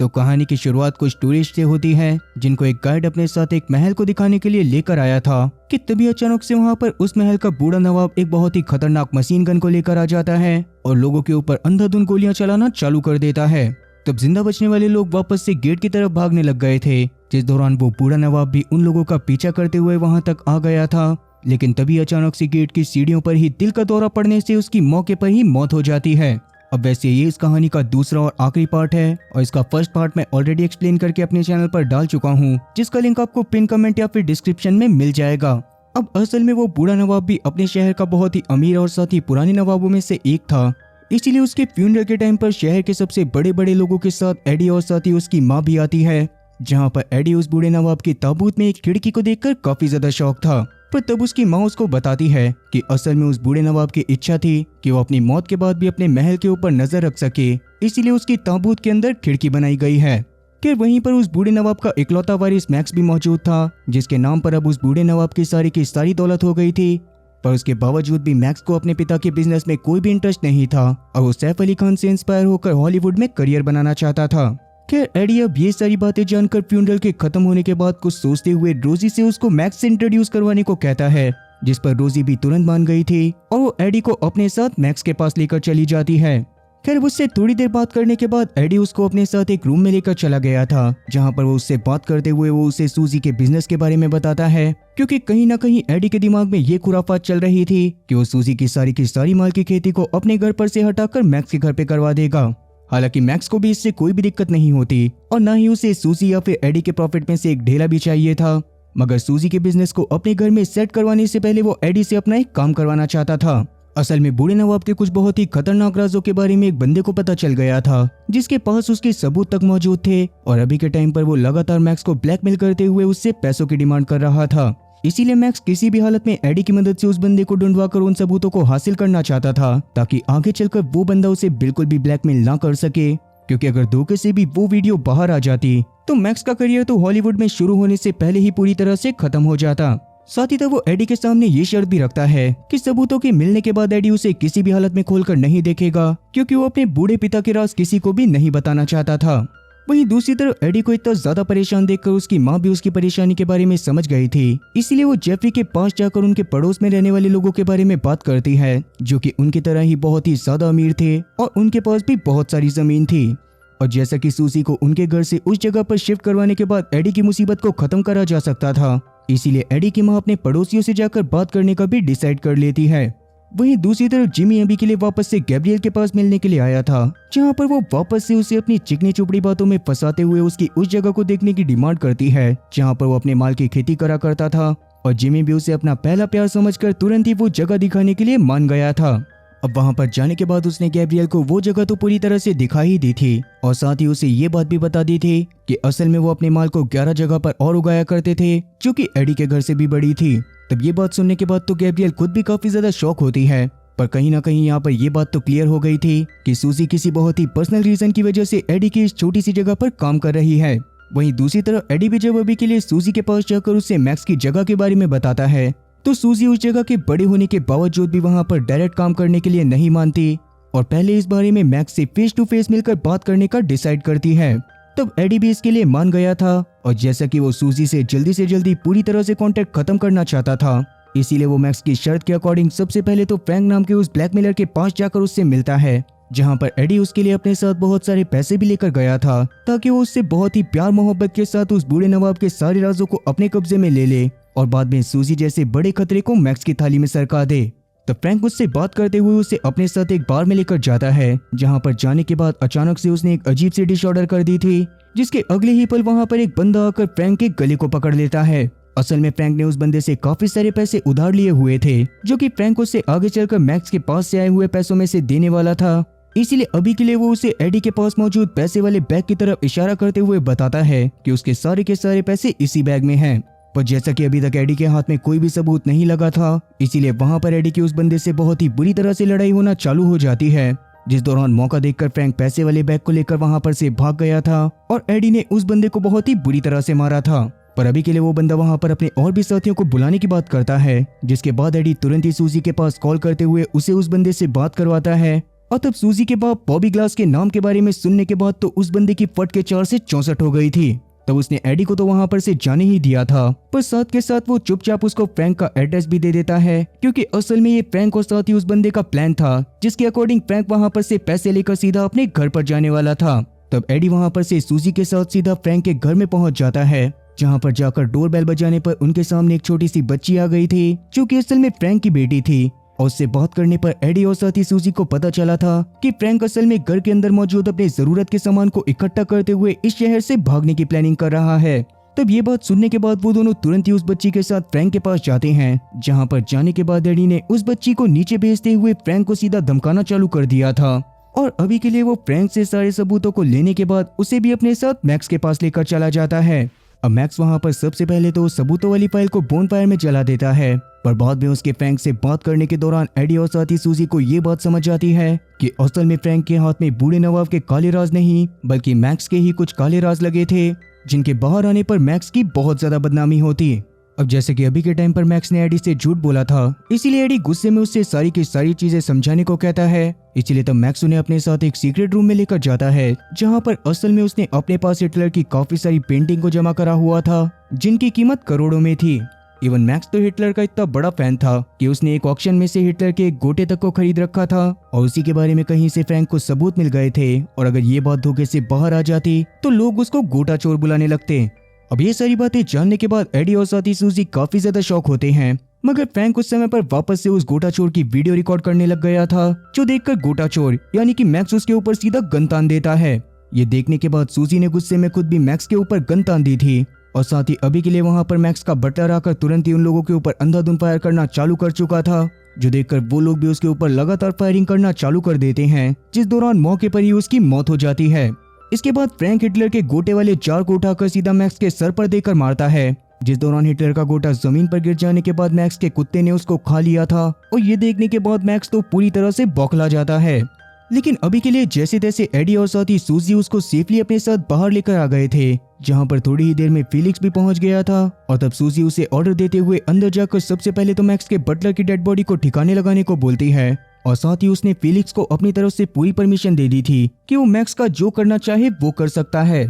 तो कहानी की शुरुआत कुछ टूरिस्ट से होती है जिनको एक गाइड अपने साथ एक महल को दिखाने के लिए लेकर आया था कि तभी अचानक से वहां पर उस महल का बूढ़ा नवाब एक बहुत ही खतरनाक मशीन गन को लेकर आ जाता है और लोगों के ऊपर अंधाधुंध गोलियां चलाना चालू कर देता है। तब जिंदा बचने वाले लोग वापस से गेट की तरफ भागने लग गए थे, जिस दौरान वो बूढ़ा नवाब भी उन लोगों का पीछा करते हुए वहां तक आ गया था। लेकिन तभी अचानक से गेट की सीढ़ियों पर ही दिल का दौरा पड़ने से उसकी मौके पर ही मौत हो जाती है। अब वैसे ये इस कहानी का दूसरा और आखिरी पार्ट है और इसका फर्स्ट पार्ट मैं ऑलरेडी एक्सप्लेन करके अपने चैनल पर डाल चुका हूँ, जिसका लिंक आपको पिन कमेंट या फिर डिस्क्रिप्शन में मिल जाएगा। अब असल में वो बूढ़ा नवाब भी अपने शहर का बहुत ही अमीर और साथ ही पुराने नवाबों में से एक था, इसीलिए उसके फ्यूनरल के टाइम पर शहर के सबसे बड़े बड़े लोगों के साथ एडी और साथ ही उसकी माँ भी आती है, जहाँ पर एडी उस बूढ़े नवाब के ताबूत में एक खिड़की को देखकर काफी ज्यादा शौक था। पर तब उसकी माँ उसको बताती है कि असल में उस बूढ़े नवाब की इच्छा थी कि वो अपनी मौत के बाद भी अपने महल के ऊपर नजर रख सके, इसीलिए उसकी ताबूत के अंदर खिड़की बनाई गई है। फिर वहीं पर उस बूढ़े नवाब का इकलौता वारिस मैक्स भी मौजूद था, जिसके नाम पर अब उस बूढ़े नवाब की सारी दौलत हो गई थी। पर उसके बावजूद भी मैक्स को अपने पिता के बिजनेस में कोई भी इंटरेस्ट नहीं था और वो सैफ अली खान से इंस्पायर होकर हॉलीवुड में करियर बनाना चाहता था। खैर एडी अब ये सारी बातें जानकर फ्यूनरल के खत्म होने के बाद कुछ सोचते हुए रोजी से उसको मैक्स से इंट्रोड्यूस करवाने को कहता है, जिस पर रोजी भी तुरंत मान गई थी और वो एडी को अपने साथ मैक्स के पास लेकर चली जाती है। खैर उससे थोड़ी देर बात करने के बाद एडी उसको अपने साथ एक रूम में लेकर चला गया था, जहां पर वो उससे बात करते हुए वो उसे सूजी के बिजनेस के बारे में बताता है, क्योंकि कहीं ना कहीं एडी के दिमाग में ये खुराफात चल रही थी कि वो सूजी की सारी माल की खेती को अपने घर पर से हटाकर मैक्स के घर पे करवा देगा। हालांकि मैक्स को भी इससे कोई भी दिक्कत नहीं होती और ना ही उसे सूजी या फिर एडी के प्रॉफिट में से एक ढेला भी चाहिए था, मगर सूजी के बिजनेस को अपने घर में सेट करवाने से पहले वो एडी से अपना एक काम करवाना चाहता था। असल में बूढ़े नवाब के कुछ बहुत ही खतरनाक राजों के बारे में एक बंदे को पता चल गया था, जिसके पास उसके सबूत तक मौजूद थे और अभी के टाइम पर वो लगातार मैक्स को ब्लैकमेल करते हुए उससे पैसों की डिमांड कर रहा था। इसीलिए मैक्स किसी भी हालत में एडी की मदद से उस बंदे को ढूंढवा कर उन सबूतों को हासिल करना चाहता था, ताकि आगे चलकर वो बंदा उसे बिल्कुल भी ब्लैकमेल ना कर सके, क्योंकि अगर धोखे से भी वो वीडियो बाहर आ जाती तो मैक्स का करियर तो हॉलीवुड में शुरू होने से पहले ही पूरी तरह से खत्म हो जाता। साथ ही तब वो एडी के सामने ये शर्त भी रखता है कि सबूतों के मिलने के बाद एडी उसे किसी भी हालत में खोलकर नहीं देखेगा, क्योंकि वो अपने बूढ़े पिता के राज किसी को भी नहीं बताना चाहता था। वहीं दूसरी तरफ एडी को इतना ज्यादा परेशान देखकर उसकी माँ भी उसकी परेशानी के बारे में समझ गई थी, इसीलिए वो जेफरी के पास जाकर उनके पड़ोस में रहने वाले लोगों के बारे में बात करती है, जो कि उनकी तरह ही बहुत ही ज्यादा अमीर थे और उनके पास भी बहुत सारी जमीन थी। और जैसा कि सूजी को उनके घर से उस जगह पर शिफ्ट करवाने के बाद एडी की मुसीबत को खत्म करा जा सकता था, इसीलिए एडी की माँ अपने पड़ोसियों से जाकर बात करने का भी डिसाइड कर लेती है। वहीं दूसरी तरफ जिमी अभी के लिए वापस से गैब्रियल के पास मिलने के लिए आया था, जहां पर वो वापस से उसे अपनी चिकनी चुपड़ी बातों में फंसाते हुए उसकी उस जगह को देखने की डिमांड करती है जहां पर वो अपने माल की खेती करा करता था, और जिमी भी उसे अपना पहला प्यार समझकर तुरंत ही वो जगह दिखाने के लिए मान गया था। अब वहां पर जाने के बाद उसने गैब्रियल को वो जगह तो पूरी तरह से दिखा ही दी थी और साथ ही उसे ये बात भी बता दी थी कि असल में वो अपने माल को 11 जगह पर और उगाया करते थे, जो कि एडी के घर से भी बड़ी थी। तब ये बात सुनने के बाद तो गैब्रियल खुद भी काफी ज्यादा शॉक होती है, पर कहीं ना कहीं यहाँ पर ये बात तो क्लियर हो गई थी कि सूजी किसी बहुत ही पर्सनल रीजन की वजह से एडी की इस छोटी सी जगह पर काम कर रही है। वहीं दूसरी तरफ एडी भी जब अभी के लिए सूजी के पास जाकर उससे मैक्स की जगह के बारे में बताता है, तो सूजी उस जगह के बड़े होने के बावजूद भी वहां पर डायरेक्ट काम करने के लिए नहीं मानती और पहले इस बारे में मैक्स से फेस टू फेस मिलकर बात करने का डिसाइड करती है। तब एडी भी इसके लिए मान गया था और जैसा कि वो सूजी से जल्दी पूरी तरह से कांटेक्ट खत्म करना चाहता था, इसीलिए वो मैक्स की शर्त के अकॉर्डिंग सबसे पहले तो फ्रैंक नाम के उस ब्लैकमेलर के पास जाकर उससे मिलता है, जहां पर एडी उसके लिए अपने साथ बहुत सारे पैसे भी लेकर गया था, ताकि वो उससे बहुत ही प्यार मोहब्बत के साथ उस बूढ़े नवाब के सारे राजों को अपने कब्जे में ले ले और बाद में सूजी जैसे बड़े खतरे को मैक्स की थाली में सरका दे। तो फ्रैंक उससे बात करते हुए उसे अपने साथ एक बार में लेकर जाता है, जहां पर जाने के बाद अचानक से उसने एक अजीब सी डिश ऑर्डर कर दी थी, जिसके अगले ही पल वहां पर एक बंदा आकर फ्रैंक के गले को पकड़ लेता है। असल में फ्रैंक ने उस बंदे से काफी सारे पैसे उधार लिए हुए थे, जो कि फ्रैंक उससे आगे चलकर मैक्स के पास से आए हुए पैसों में से देने वाला था। इसीलिए अभी के लिए वो उसे एडी के पास मौजूद पैसे वाले बैग की तरफ इशारा करते हुए बताता है कि उसके सारे के सारे पैसे इसी बैग में हैं। पर जैसा कि अभी तक एडी के हाथ में कोई भी सबूत नहीं लगा था, इसीलिए वहां पर एडी की उस बंदे से बहुत ही बुरी तरह से लड़ाई होना चालू हो जाती है, जिस दौरान मौका देखकर फ्रैंक पैसे वाले बैग को लेकर वहां पर से भाग गया था और एडी ने उस बंदे को बहुत ही बुरी तरह से मारा था। पर अभी के लिए वो बंदा वहां पर अपने और भी साथियों को बुलाने की बात करता है, जिसके बाद एडी तुरंत ही सूजी के पास कॉल करते हुए उसे उस बंदे से बात करवाता है और तब सूजी के बाप बॉबी ग्लास के नाम के बारे में सुनने के बाद तो उस बंदे की फट के 4 से 64 हो गई थी। तब उसने एडी को तो वहां पर से जाने ही दिया था, पर साथ के साथ वो चुपचाप उसको फ्रैंक का एड्रेस भी दे देता है, क्योंकि असल में ये फ्रैंक और साथ ही उस बंदे का प्लान था, जिसके अकॉर्डिंग फ्रैंक वहां पर से पैसे लेकर सीधा अपने घर पर जाने वाला था। तब एडी वहां पर से सूजी के साथ सीधा फ्रैंक के घर में पहुंच जाता है, जहां पर जाकर डोर बेल बजाने पर उनके सामने एक छोटी सी बच्ची आ गई थी, जो कि असल में फ्रैंक की बेटी थी। और उससे बात करने पर एडी और साथ ही सूजी को पता चला था कि फ्रैंक असल में घर के अंदर मौजूद अपने जरूरत के सामान को इकट्ठा करते हुए इस शहर से भागने की प्लानिंग कर रहा है। तब ये बात सुनने के बाद वो दोनों तुरंत ही उस बच्ची के साथ फ्रैंक के पास जाते हैं, जहां पर जाने के बाद एडी ने उस बच्ची को नीचे भेजते हुए फ्रैंक को सीधा धमकाना चालू कर दिया था। और अभी के लिए वो फ्रैंक से सारे सबूतों को लेने के बाद उसे भी अपने साथ मैक्स के पास लेकर चला जाता है। अब मैक्स वहां पर सबसे पहले तो सबूतों वाली फाइल को बोनफायर में जला देता है, पर बाद में उसके फ्रैंक से बात करने के दौरान एडी और साथ ही सूजी को ये बात समझ जाती है कि असल में फ्रैंक के हाथ में बूढ़े नवाब के काले राज नहीं, बल्कि मैक्स के ही कुछ काले राज लगे थे, जिनके बाहर आने पर मैक्स की बहुत ज्यादा बदनामी होती। अब जैसे कि अभी के टाइम पर मैक्स ने एडी से झूठ बोला था, इसीलिए एडी गुस्से में उससे सारी की सारी चीजें समझाने को कहता है। इसलिए तब मैक्स उन्हें अपने साथ एक सीक्रेट रूम में लेकर जाता है, जहां पर असल में उसने अपने पास हिटलर की काफी सारी पेंटिंग को जमा करा हुआ था, जिनकी कीमत करोड़ों में थी। इवन मैक्स तो हिटलर का इतना बड़ा फैन था कि उसने एक ऑक्शन में से हिटलर के एक गोटे तक को खरीद रखा था, और उसी के बारे में कहीं से फ्रैंक को सबूत मिल गए थे, और अगर ये बात धोखे से बाहर आ जाती तो लोग उसको गोटा चोर बुलाने लगते। अब ये सारी बातें जानने के बाद एडी और साथी सूजी काफी ज्यादा शॉक होते हैं, मगर फ्रैंक उस समय पर वापस से उस गोटा चोर की वीडियो रिकॉर्ड करने लग गया था, जो देखकर गोटा चोर यानी कि मैक्स उसके ऊपर सीधा गन तान देता है। ये देखने के बाद सूजी ने गुस्से में खुद भी मैक्स के ऊपर गन तान दी थी, और साथ ही अभी के लिए वहां पर मैक्स का बटलर आकर तुरंत ही उन लोगों के ऊपर अंधाधुंध फायर करना चालू कर चुका था, जो देखकर वो लोग भी उसके ऊपर लगातार फायरिंग करना चालू कर देते हैं, जिस दौरान मौके पर ही उसकी मौत हो जाती है। इसके बाद फ्रैंक हिटलर के गोटे वाले जार को उठाकर सीधा मैक्स के सर पर देकर मारता है, जिस दौरान हिटलर का गोटा जमीन पर गिर जाने के बाद मैक्स के कुत्ते ने उसको खा लिया था, और ये देखने के बाद मैक्स तो पूरी तरह से बौखला जाता है। लेकिन अभी के लिए जैसे तैसे एडी और साथ ही सूजी उसको सेफली अपने साथ बाहर लेकर आ गए थे, जहां पर थोड़ी ही देर में फेलिक्स भी पहुंच गया था। और तब सूजी उसे ऑर्डर देते हुए अंदर जाकर सबसे पहले तो मैक्स के बटलर की डेड बॉडी को ठिकाने लगाने को बोलती है, और साथ ही उसने फेलिक्स को अपनी तरफ से पूरी परमिशन दे दी थी कि वो मैक्स का जो करना चाहे वो कर सकता है।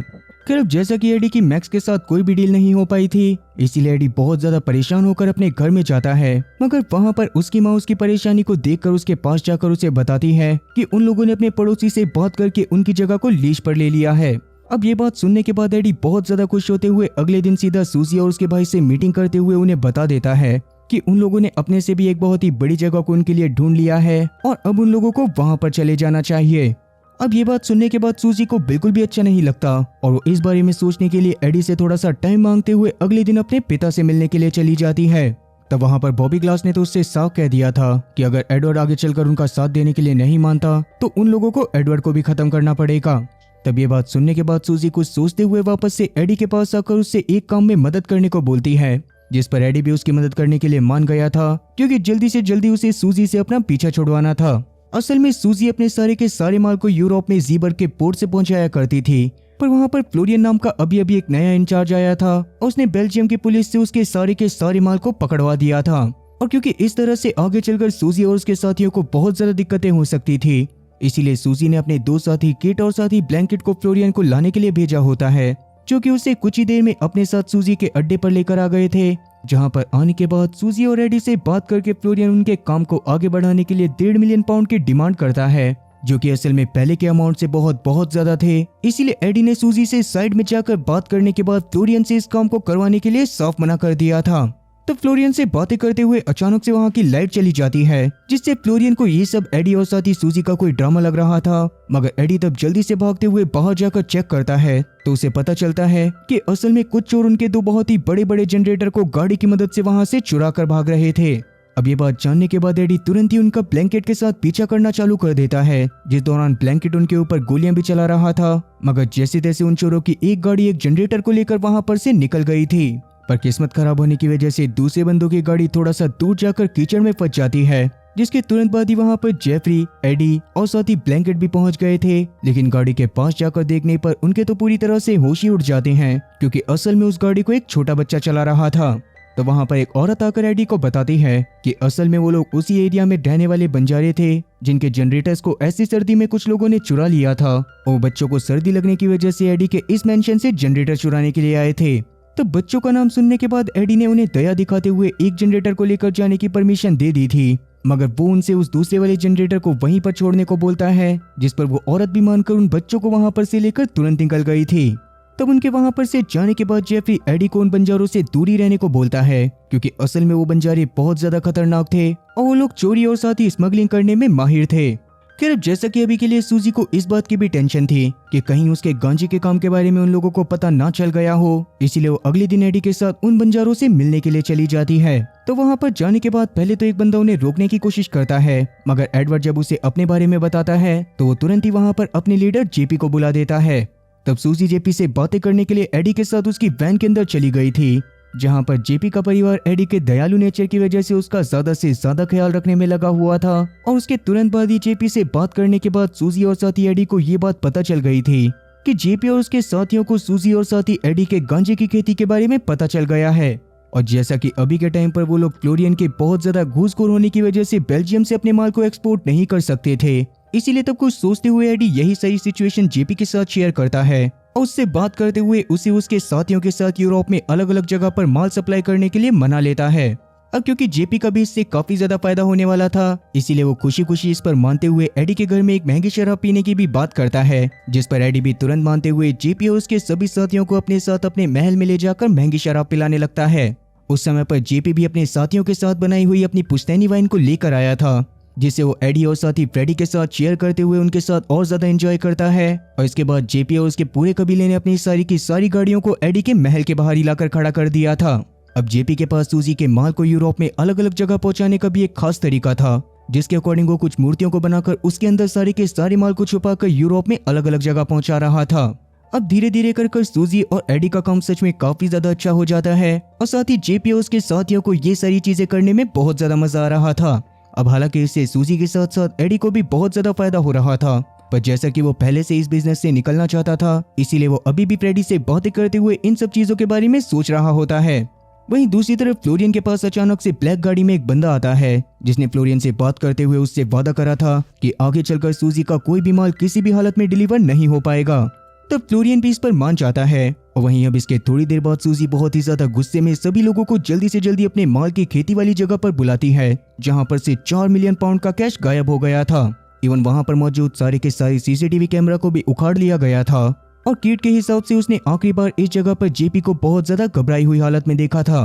खैर अब जैसा कि एडी की मैक्स के साथ कोई भी डील नहीं हो पाई थी, इसीलिए एडी बहुत ज्यादा परेशान होकर अपने घर में जाता है, मगर वहां पर उसकी माँ उसकी परेशानी को देखकर उसके पास जाकर उसे बताती है कि उन लोगों ने अपने पड़ोसी से बात करके उनकी जगह को लीज पर ले लिया है। अब ये बात सुनने के बाद एडी बहुत ज्यादा खुश होते हुए अगले दिन सीधा सूजी और उसके भाई से मीटिंग करते हुए उन्हें बता देता है कि उन लोगों ने अपने से भी एक बहुत ही बड़ी जगह को उनके लिए ढूंढ लिया है, और अब उन लोगों को वहां पर चले जाना चाहिए। अब ये बात सुनने के बाद सूजी को बिल्कुल भी अच्छा नहीं लगता, और वो इस बारे में सोचने के लिए एडी से थोड़ा सा टाइम मांगते हुए अगले दिन अपने पिता से मिलने के लिए चली जाती है। तब वहां पर बॉबी ग्लास ने तो उससे साफ कह दिया था कि अगर एडवर्ड आगे चलकर उनका साथ देने के लिए नहीं मानता तो उन लोगों को एडवर्ड को भी खत्म करना पड़ेगा। तब ये बात सुनने के बाद सूजी कुछ सोचते हुए वापस से एडी के पास आकर उससे एक काम में मदद करने को बोलती है, जिस पर एडी भी उसकी मदद करने के लिए मान गया था, क्योंकि जल्दी से जल्दी उसे सूजी से अपना पीछा छुड़वाना था। असल में सूजी अपने सारे के सारे माल को यूरोप में ज़ीबर्ग के पोर्ट से पहुंचाया करती थी, पर वहां पर फ्लोरियन नाम का अभी अभी एक नया इंचार्ज आया था, और उसने बेल्जियम की पुलिस से उसके सारे के सारे माल को पकड़वा दिया था। और क्योंकि इस तरह से आगे चलकर सूजी और उसके साथियों को बहुत ज्यादा दिक्कतें हो सकती थी, इसीलिए सूजी ने अपने दो साथी किट और साथी ब्लैंकेट को फ्लोरियन को लाने के लिए भेजा होता है, जो कि उसे कुछ ही देर में अपने साथ सूजी के अड्डे पर लेकर आ गए थे, जहां पर आने के बाद सूजी और एडी से बात करके फ्लोरियन उनके काम को आगे बढ़ाने के लिए 1.5 मिलियन पाउंड की डिमांड करता है, जो कि असल में पहले के अमाउंट से बहुत ज्यादा थे। इसीलिए एडी ने सूजी से साइड में जाकर बात करने के बाद फ्लोरियन से इस काम को करवाने के लिए साफ मना कर दिया था। तो फ्लोरियन से बातें करते हुए अचानक से वहां की लाइट चली जाती है, जिससे फ्लोरियन को ये सब एडी और साथ ही सूजी का कोई ड्रामा लग रहा था। मगर एडी तब जल्दी से भागते हुए बाहर जाकर चेक करता है तो उसे पता चलता है कि असल में कुछ चोर उनके दो बहुत ही बड़े बड़े जनरेटर को गाड़ी की मदद से वहां से चुरा कर भाग रहे थे। अब ये बात जानने के बाद एडी तुरंत ही उनका ब्लैंकेट के साथ पीछा करना चालू कर देता है, जिस दौरान ब्लैंकेट उनके ऊपर गोलियां भी चला रहा था। मगर जैसे तैसे उन चोरों की एक गाड़ी एक जनरेटर को लेकर वहां पर से निकल गई थी, पर किस्मत खराब होने की वजह से दूसरे बंदों की गाड़ी थोड़ा सा दूर जाकर कीचड़ में फंस जाती है, जिसके तुरंत बाद ही वहां पर जेफरी, एडी और साथ ही ब्लैंकेट भी पहुंच गए थे। लेकिन गाड़ी के पास जाकर देखने पर उनके तो पूरी तरह से होश ही उड़ जाते हैं, क्योंकि असल में उस गाड़ी को एक छोटा बच्चा चला रहा था। तो वहाँ पर एक औरत आकर एडी को बताती है कि असल में वो लोग उसी एरिया में रहने वाले बंजारे थे जिनके जनरेटर्स को ऐसी सर्दी में कुछ लोगों ने चुरा लिया था और बच्चों को सर्दी लगने की वजह से एडी के इस मेंशन से जनरेटर चुराने के लिए आए थे। तो बच्चों का नाम सुनने के बाद एडी ने उन्हें दया दिखाते हुए एक जनरेटर को लेकर जाने की परमिशन दे दी थी, मगर वो उनसे उस दूसरे वाले जनरेटर को वहीं पर छोड़ने को बोलता है, जिस पर वो औरत भी मानकर उन बच्चों को वहां पर से लेकर तुरंत निकल गई थी। तब उनके वहां पर से जाने के बाद जेफरी एडी को उन बंजारों से दूरी रहने को बोलता है, क्योंकि असल में वो बंजारे बहुत ज्यादा खतरनाक थे और वो लोग चोरी और साथ ही स्मगलिंग करने में माहिर थे। खैर, अब जैसा कि अभी के लिए सूजी को इस बात की भी टेंशन थी कि कहीं उसके गांजे के काम के बारे में उन लोगों को पता ना चल गया हो, इसीलिए वो अगले दिन एडी के साथ उन बंजारों से मिलने के लिए चली जाती है। तो वहां पर जाने के बाद पहले तो एक बंदा उन्हें रोकने की कोशिश करता है, मगर एडवर्ड जब उसे अपने बारे में बताता है तो वो तुरंत ही वहां पर अपने लीडर जेपी को बुला देता है। तब सूजी जेपी से बातें करने के लिए एडी के साथ उसकी वैन के अंदर चली गई थी, जहां पर जेपी का परिवार एडी के दयालु नेचर की वजह से उसका ज्यादा से ज्यादा ख्याल रखने में लगा हुआ था। और उसके तुरंत बाद ही जेपी से बात करने के बाद सूजी और साथी एडी को ये बात पता चल गई थी कि जेपी और उसके साथियों को सूजी और साथी एडी के गांजे की खेती के बारे में पता चल गया है। और जैसा कि अभी के टाइम पर वो लोग फ्लोरियन के बहुत ज्यादा घूसखोर होने की वजह से बेल्जियम से अपने माल को एक्सपोर्ट नहीं कर सकते थे, इसीलिए तब कुछ सोचते हुए एडी यही सही सिचुएशन जेपी के साथ शेयर करता है और उससे बात करते हुए उसे उसके साथियों के साथ यूरोप में अलग अलग जगह पर माल सप्लाई करने के लिए मना लेता है। अब क्योंकि जेपी का भी इससे काफी ज्यादा फायदा होने वाला था, इसीलिए वो खुशी खुशी इस पर मानते हुए एडी के घर में एक महंगी शराब पीने की भी बात करता है, जिस पर एडी भी तुरंत मानते हुए जेपी और उसके सभी साथियों को अपने साथ अपने महल में ले जाकर महंगी शराब पिलाने लगता है। उस समय पर जेपी भी अपने साथियों के साथ बनाई हुई अपनी पुश्तैनी वाइन को लेकर आया था, जिसे वो एडी और साथी फ्रेडी के साथ शेयर करते हुए उनके साथ और ज्यादा एंजॉय करता है। और इसके बाद जेपी और उसके पूरे कबीले ने अपनी सारी की सारी गाड़ियों को एडी के महल के बाहर लाकर खड़ा कर दिया था। अब जेपी के पास सूजी के माल को यूरोप में अलग अलग जगह पहुंचाने का भी एक खास तरीका था, जिसके अकॉर्डिंग वो कुछ मूर्तियों को बनाकर उसके अंदर सारे के सारे माल को छुपाकर यूरोप में अलग अलग जगह पहुंचा रहा था। अब धीरे धीरे कर सूजी और एडी का काम सच में काफी ज्यादा अच्छा हो जाता है और साथ ही जेपी और उसके साथियों को ये सारी चीजें करने में बहुत ज्यादा मजा आ रहा था। अब हालांकि इससे सूजी के साथ साथ एडी को भी बहुत ज्यादा फायदा हो रहा था, पर जैसा कि वो पहले से इस बिजनेस से निकलना चाहता था, इसीलिए वो अभी भी फ्रेडी से बातें करते हुए इन सब चीजों के बारे में सोच रहा होता है। वहीं दूसरी तरफ फ्लोरियन के पास अचानक से ब्लैक गाड़ी में एक बंदा आता है, जिसने फ्लोरियन से बात करते हुए उससे वादा करा था कि आगे चलकर सूजी का कोई भी माल किसी भी हालत में डिलीवर नहीं हो पाएगा। तब फ्लोरियन भी इस पर मान जाता है और वहीं अब इसके थोड़ी देर बाद सूजी बहुत ही ज्यादा गुस्से में सभी लोगों को जल्दी से जल्दी अपने माल की खेती वाली जगह पर बुलाती है, जहां पर से 4 मिलियन पाउंड का कैश गायब हो गया था। इवन वहां पर मौजूद सारे के सारे सीसीटीवी कैमरा को भी उखाड़ लिया गया था और कीट के हिसाब से उसने आखिरी बार इस जगह पर जेपी को बहुत ज्यादा घबराई हुई हालत में देखा था।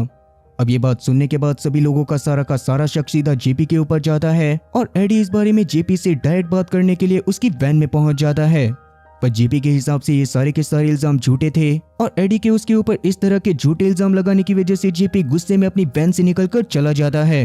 अब ये बात सुनने के बाद सभी लोगों का सारा शक सीधा जेपी के ऊपर जाता है और एडी इस बारे में जेपी से डायरेक्ट बात करने के लिए उसकी वैन में पहुंच जाता है। पर जेपी के हिसाब से ये सारे के सारे इल्जाम झूठे थे और एडी के उसके ऊपर इस तरह के झूठे इल्जाम लगाने की वजह से जेपी गुस्से में अपनी वैन से निकलकर चला जाता है।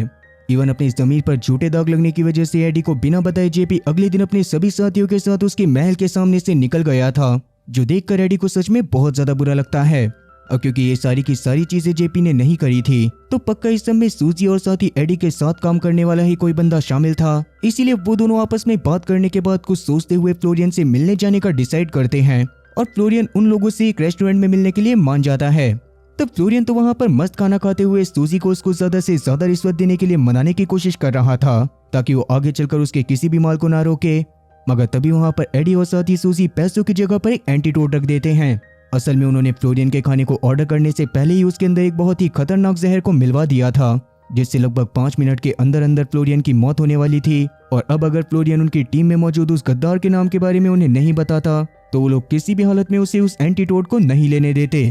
इवन अपनी जमीन पर झूठे दाग लगने की वजह से एडी को बिना बताए जेपी अगले दिन अपने सभी साथियों के साथ उसके महल के सामने से निकल गया था, जो देखकर एडी को सच में बहुत ज्यादा बुरा लगता है। अब क्योंकि ये सारी की सारी चीजें जेपी ने नहीं करी थी, तो पक्का इस सब में सूजी और साथ ही एडी के साथ काम करने वाला ही कोई बंदा शामिल था। इसीलिए वो दोनों आपस में बात करने के बाद कुछ सोचते हुए फ्लोरियन से मिलने जाने का डिसाइड करते हैं और फ्लोरियन उन लोगों से एक रेस्टोरेंट में मिलने के लिए मान जाता है। तब फ्लोरियन तो वहां पर मस्त खाना खाते हुए सूजी को उसको ज्यादा से ज्यादा रिश्वत देने के लिए मनाने की कोशिश कर रहा था, ताकि वो आगे चलकर उसके किसी भी माल को ना रोके। मगर तभी वहां पर एडी और साथ ही सूजी पैसों की जगह पर एक एंटीडोट रख देते हैं। असल में उन्होंने फ्लोरियन के खाने को ऑर्डर करने से पहले ही उसके अंदर एक बहुत ही खतरनाक जहर को मिलवा दिया था, जिससे लगभग 5 मिनट के अंदर अंदर फ्लोरियन की मौत होने वाली थी। और अब अगर फ्लोरियन उनकी टीम में मौजूद उस गद्दार के नाम के बारे में उन्हें नहीं बताता, तो वो लोग किसी भी हालत में उसे उस एंटीडोट को नहीं लेने देते।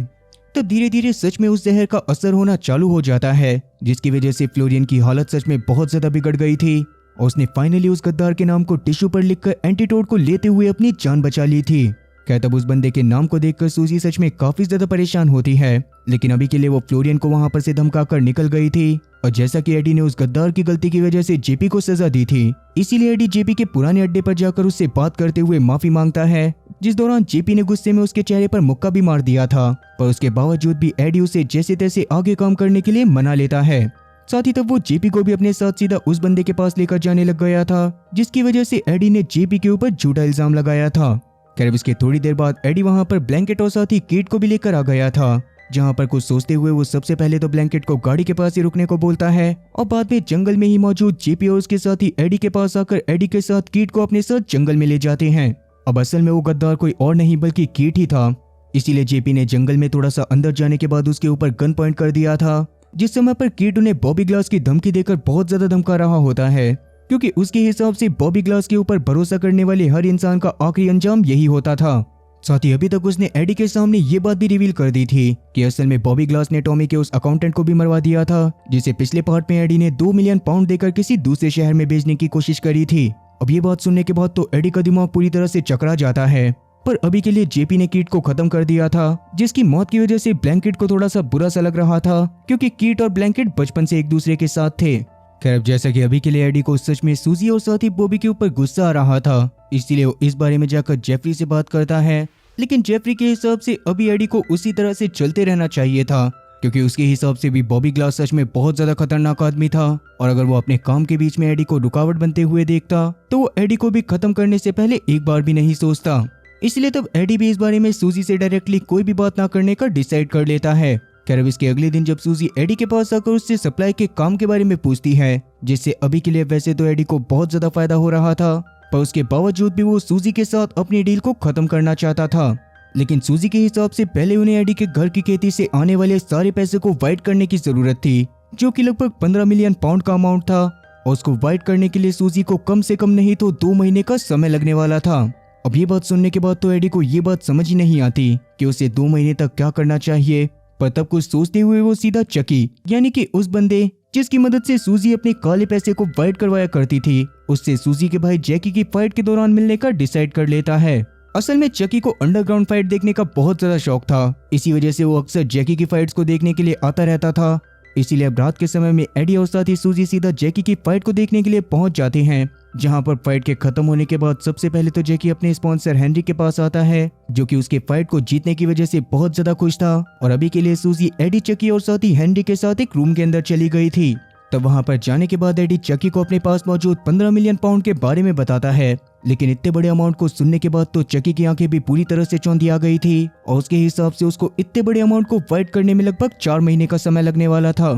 तो धीरे धीरे सच में उस जहर का असर होना चालू हो जाता है, जिसकी वजह से फ्लोरियन की हालत सच में बहुत ज्यादा बिगड़ गई थी और उसने फाइनली उस गद्दार के नाम को टिश्यू पर लिखकर एंटीडोट को लेते हुए अपनी जान बचा ली थी। क्या तब उस बंदे के नाम को देखकर सूजी सच में काफी ज्यादा परेशान होती है, लेकिन अभी के लिए वो फ्लोरियन को वहां पर से धमकाकर निकल गई थी। और जैसा कि एडी ने उस गद्दार की गलती की वजह से जेपी को सजा दी थी, इसीलिए एडी जेपी के पुराने अड्डे पर जाकर उससे बात करते हुए माफी मांगता है, जिस दौरान जेपी ने गुस्से में उसके चेहरे पर मुक्का भी मार दिया था। पर उसके बावजूद भी एडी उसे जैसे तैसे आगे काम करने के लिए मना लेता है। साथ ही तब वो जेपी को भी अपने साथ सीधा उस बंदे के पास लेकर जाने लग गया था, जिसकी वजह से एडी ने जेपी के ऊपर झूठा इल्जाम लगाया था। खैर इसके थोड़ी देर बाद एडी वहां पर ब्लैंकेट और साथ ही कीट को भी लेकर आ गया था, जहाँ पर कुछ सोचते हुए वो सबसे पहले तो ब्लैंकेट को गाड़ी के पास ही रुकने को बोलता है और बाद में जंगल में ही मौजूद जेपी और उसके साथ ही एडी के पास आकर एडी के साथ कीट को अपने साथ जंगल में ले जाते हैं। अब असल में वो गद्दार कोई और नहीं बल्कि कीट ही था। इसीलिए जेपी ने जंगल में थोड़ा सा अंदर जाने के बाद उसके ऊपर गन पॉइंट कर दिया था। जिस समय पर कीट उन्हें बॉबी ग्लास की धमकी देकर बहुत ज्यादा धमका रहा होता है, क्योंकि उसके हिसाब से बॉबी ग्लास के ऊपर भरोसा करने वाले हर इंसान का आखिरी अंजाम यही होता था। साथ ही अभी तक उसने एडी के सामने ये बात भी रिवील कर दी थी कि असल में बॉबी ग्लास ने टॉमी के उस अकाउंटेंट को भी मरवा दिया था, जिसे पिछले पार्ट में एडी ने 2 मिलियन पाउंड देकर किसी दूसरे शहर में भेजने की कोशिश करी थी। अब ये बात सुनने के बाद तो एडी का दिमाग पूरी तरह से चकरा जाता है, पर अभी के लिए जेपी ने कीट को खत्म कर दिया था, जिसकी मौत की वजह से ब्लैंकेट को थोड़ा सा बुरा सा लग रहा था, क्योंकि कीट और ब्लैंकेट बचपन से एक दूसरे के साथ थे। खैर, अब जैसा कि अभी के लिए एडी को सच में सूजी और साथ ही बॉबी के ऊपर गुस्सा आ रहा था, इसलिए वो इस बारे में जाकर जेफरी से बात करता है। लेकिन जेफरी के हिसाब से अभी एडी को उसी तरह से चलते रहना चाहिए था, क्योंकि उसके हिसाब से भी बॉबी ग्लास सच में बहुत ज्यादा खतरनाक आदमी था, और अगर वो अपने काम के बीच में एडी को रुकावट बनते हुए देखता तो वो एडी को भी खत्म करने से पहले एक बार भी नहीं सोचता। इसलिए तब एडी भी इस बारे में सूजी से डायरेक्टली कोई भी बात ना करने का डिसाइड कर लेता है। खैर, अब इसके अगले दिन जब सूजी एडी के पास आकर उससे सप्लाई के काम के बारे में पूछती है, जिससे अभी के लिए वैसे तो एडी को बहुत ज्यादा फायदा हो रहा था, पर उसके बावजूद भी वो सूजी के साथ अपनी डील को खत्म करना चाहता था। लेकिन सूजी के हिसाब से पहले उन्हें एडी के घर की खेती से आने वाले सारे पैसे को वाइट करने की जरूरत थी, जो कि लगभग 15 मिलियन पाउंड का अमाउंट था, और उसको वाइट करने के लिए सूजी को कम से कम नहीं तो 2 महीने का समय लगने वाला था। अब ये बात सुनने के बाद तो एडी को ये बात समझ ही नहीं आती कि उसे 2 महीने तक क्या करना चाहिए, पर तब कुछ सोचते हुए वो सीधा चकी यानी कि उस बंदे जिसकी मदद से सूजी अपने काले पैसे को वाइट करवाया करती थी, उससे सूजी के भाई जैकी की फाइट के दौरान मिलने का डिसाइड कर लेता है। असल में चकी को अंडरग्राउंड फाइट देखने का बहुत ज्यादा शौक था, इसी वजह से वो अक्सर जैकी की फाइट्स को देखने के लिए आता रहता था। इसीलिए अब रात के समय में एडी और साथ ही सूजी सीधा जैकी की फाइट को देखने के लिए पहुंच जाते हैं, जहां पर फाइट के खत्म होने के बाद सबसे पहले तो जैकी अपने स्पॉन्सर हेनरी के पास आता है, जो कि उसके फाइट को जीतने की वजह से बहुत ज्यादा खुश था। और अभी के लिए सूजी एडी, चकी और साथ ही हेनरी के साथ एक रूम के अंदर चली गई थी। तब वहां पर जाने के बाद एडी चकी को अपने पास मौजूद 15 मिलियन पाउंड के बारे में बताता है, लेकिन इतने बड़े अमाउंट को सुनने के बाद तो चकी की आंखें भी पूरी तरह से चौंधी आ गई थी, और उसके हिसाब से उसको इतने बड़े अमाउंट को वाइट करने में लगभग 4 महीने का समय लगने वाला था।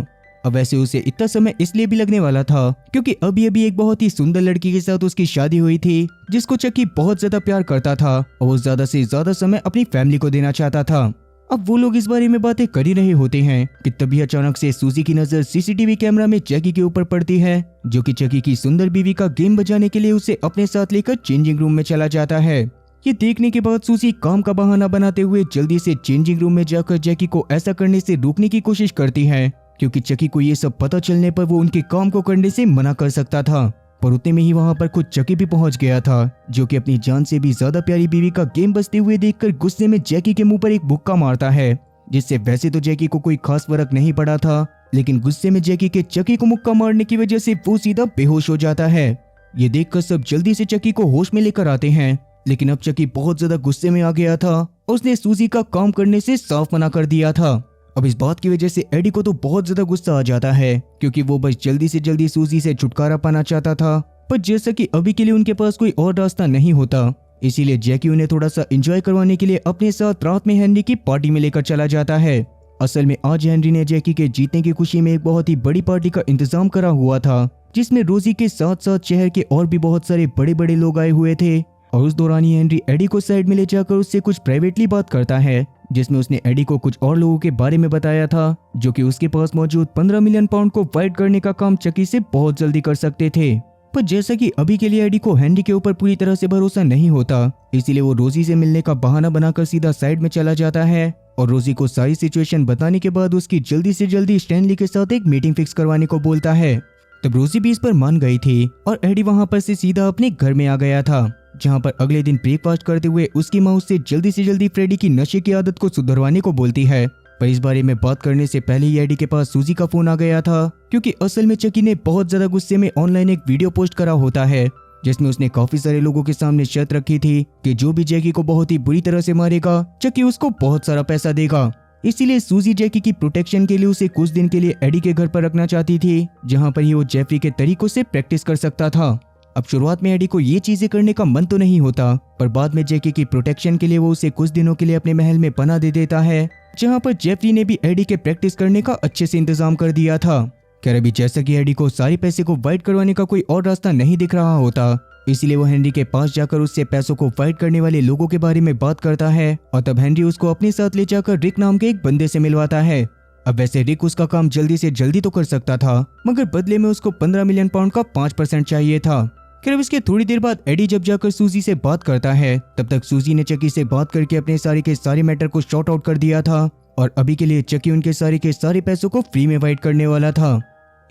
अब वैसे उसे इतना समय इसलिए भी लगने वाला था क्योंकि अभी अभी एक बहुत ही सुंदर लड़की के साथ उसकी शादी हुई थी, जिसको चकी बहुत ज्यादा प्यार करता था, और वो ज्यादा से ज्यादा समय अपनी फैमिली को देना चाहता था। अब वो लोग इस बारे में बातें कर ही रहे होते हैं कि तभी अचानक से सूजी की नजर सीसीटीवी कैमरा में चकी के ऊपर पड़ती है, जो कि चकी की सुंदर बीवी का गेम बजाने के लिए उसे अपने साथ लेकर चेंजिंग रूम में चला जाता है। ये देखने के बाद सूजी काम का बहाना बनाते हुए जल्दी से चेंजिंग रूम में जाकर जैकी को ऐसा करने से रोकने की कोशिश करती है, क्योंकि चकी को ये सब पता चलने पर वो उनके काम को करने से मना कर सकता था। पर उतने में ही वहां पर खुद चकी भी पहुंच गया था, जो कि अपनी जान से भी ज्यादा प्यारी बीवी का गेम बजते हुए देखकर गुस्से में जैकी के मुंह पर एक मुक्का मारता है, जिससे वैसे तो जैकी को कोई खास फर्क नहीं पड़ा था, लेकिन गुस्से में जैकी के चकी को मुक्का मारने की वजह से वो सीधा बेहोश हो जाता है। ये देखकर सब जल्दी से चकी को होश में लेकर आते हैं, लेकिन अब चकी बहुत ज्यादा गुस्से में आ गया था, उसने सूजी का काम करने से साफ मना कर दिया था। अब इस बात की वजह से एडी को तो बहुत ज्यादा गुस्सा आ जाता है, क्योंकि वो बस जल्दी से जल्दी सूजी से छुटकारा पाना चाहता था, पर जैसा कि अभी के लिए उनके पास कोई और रास्ता नहीं होता, इसीलिए जैकी उन्हें थोड़ा सा एंजॉय करवाने के लिए अपने साथ रात में हेनरी की पार्टी में लेकर चला जाता है। असल में आज हेनरी ने जैकी के जीतने की खुशी में एक बहुत ही बड़ी पार्टी का इंतजाम करा हुआ था, जिसमें रोजी के साथ साथ शहर के और भी बहुत सारे बड़े बड़े लोग आए हुए थे। और उस दौरान ही हेनरी एडी को साइड में ले जाकर उससे कुछ प्राइवेटली बात करता है, जिसमें उसने एडी को कुछ और लोगों के बारे में बताया था, जो कि उसके पास मौजूद 15 मिलियन पाउंड को वाइट करने का काम चकी से बहुत जल्दी कर सकते थे। पर जैसा कि अभी के लिए एडी को हेनरी के ऊपर पूरी तरह से भरोसा नहीं होता, इसीलिए वो रोजी से मिलने का बहाना बनाकर सीधा साइड में चला जाता है, और रोजी को सारी सिचुएशन बताने के बाद उसकी जल्दी से जल्दी स्टैनली के साथ एक मीटिंग फिक्स करवाने को बोलता है। तब रोजी भी इस पर मान गई थी, और एडी वहां पर से सीधा अपने घर में आ गया था, जहां पर अगले दिन ब्रेकफास्ट करते हुए उसकी माँ उससे जल्दी से जल्दी फ्रेडी की नशे की आदत को सुधरवाने को बोलती है। पर इस बारे में बात करने से पहले ही एडी के पास सूजी का फोन आ गया था, क्योंकि असल में चकी ने बहुत ज्यादा गुस्से में ऑनलाइन एक वीडियो पोस्ट करा होता है, जिसमें उसने काफी सारे लोगों के सामने शर्त रखी थी कि जो भी जैकी को बहुत ही बुरी तरह से मारेगा, चकी उसको बहुत सारा पैसा देगा। इसीलिए सूजी जैकी की प्रोटेक्शन के लिए उसे कुछ दिन के लिए एडी के घर पर रखना चाहती थी, जहां पर ही वो जेफरी के तरीकों से प्रैक्टिस कर सकता था। अब शुरुआत में एडी को ये चीजें करने का मन तो नहीं होता, पर बाद में जैकी की प्रोटेक्शन के लिए वो उसे कुछ दिनों के लिए अपने महल में पनाह दे देता है, जहाँ पर जेफरी ने भी एडी के प्रैक्टिस करने का अच्छे से इंतजाम कर दिया था। खैर अभी जैसा कि एडी को सारे पैसे को वाइट करवाने का कोई और रास्ता नहीं दिख रहा होता, इसलिए वो हेनरी के पास जाकर उससे पैसों को फाइट करने वाले लोगों के बारे में बात करता है और तब हेनरी उसको अपने साथ ले जाकर रिक नाम के एक बंदे से मिलवाता है। अब वैसे रिक उसका काम जल्दी से जल्दी तो कर सकता था, मगर बदले में उसको 15 मिलियन पाउंड का 5% चाहिए था। खैर इसके थोड़ी देर बाद एडी जब जाकर सूजी से बात करता है, तब तक सूजी ने चकी से बात करके अपने सारे के सारे मैटर को शॉर्ट आउट कर दिया था और अभी के लिए चकी उनके सारे के सारे पैसों को फ्री में वाइट करने वाला था।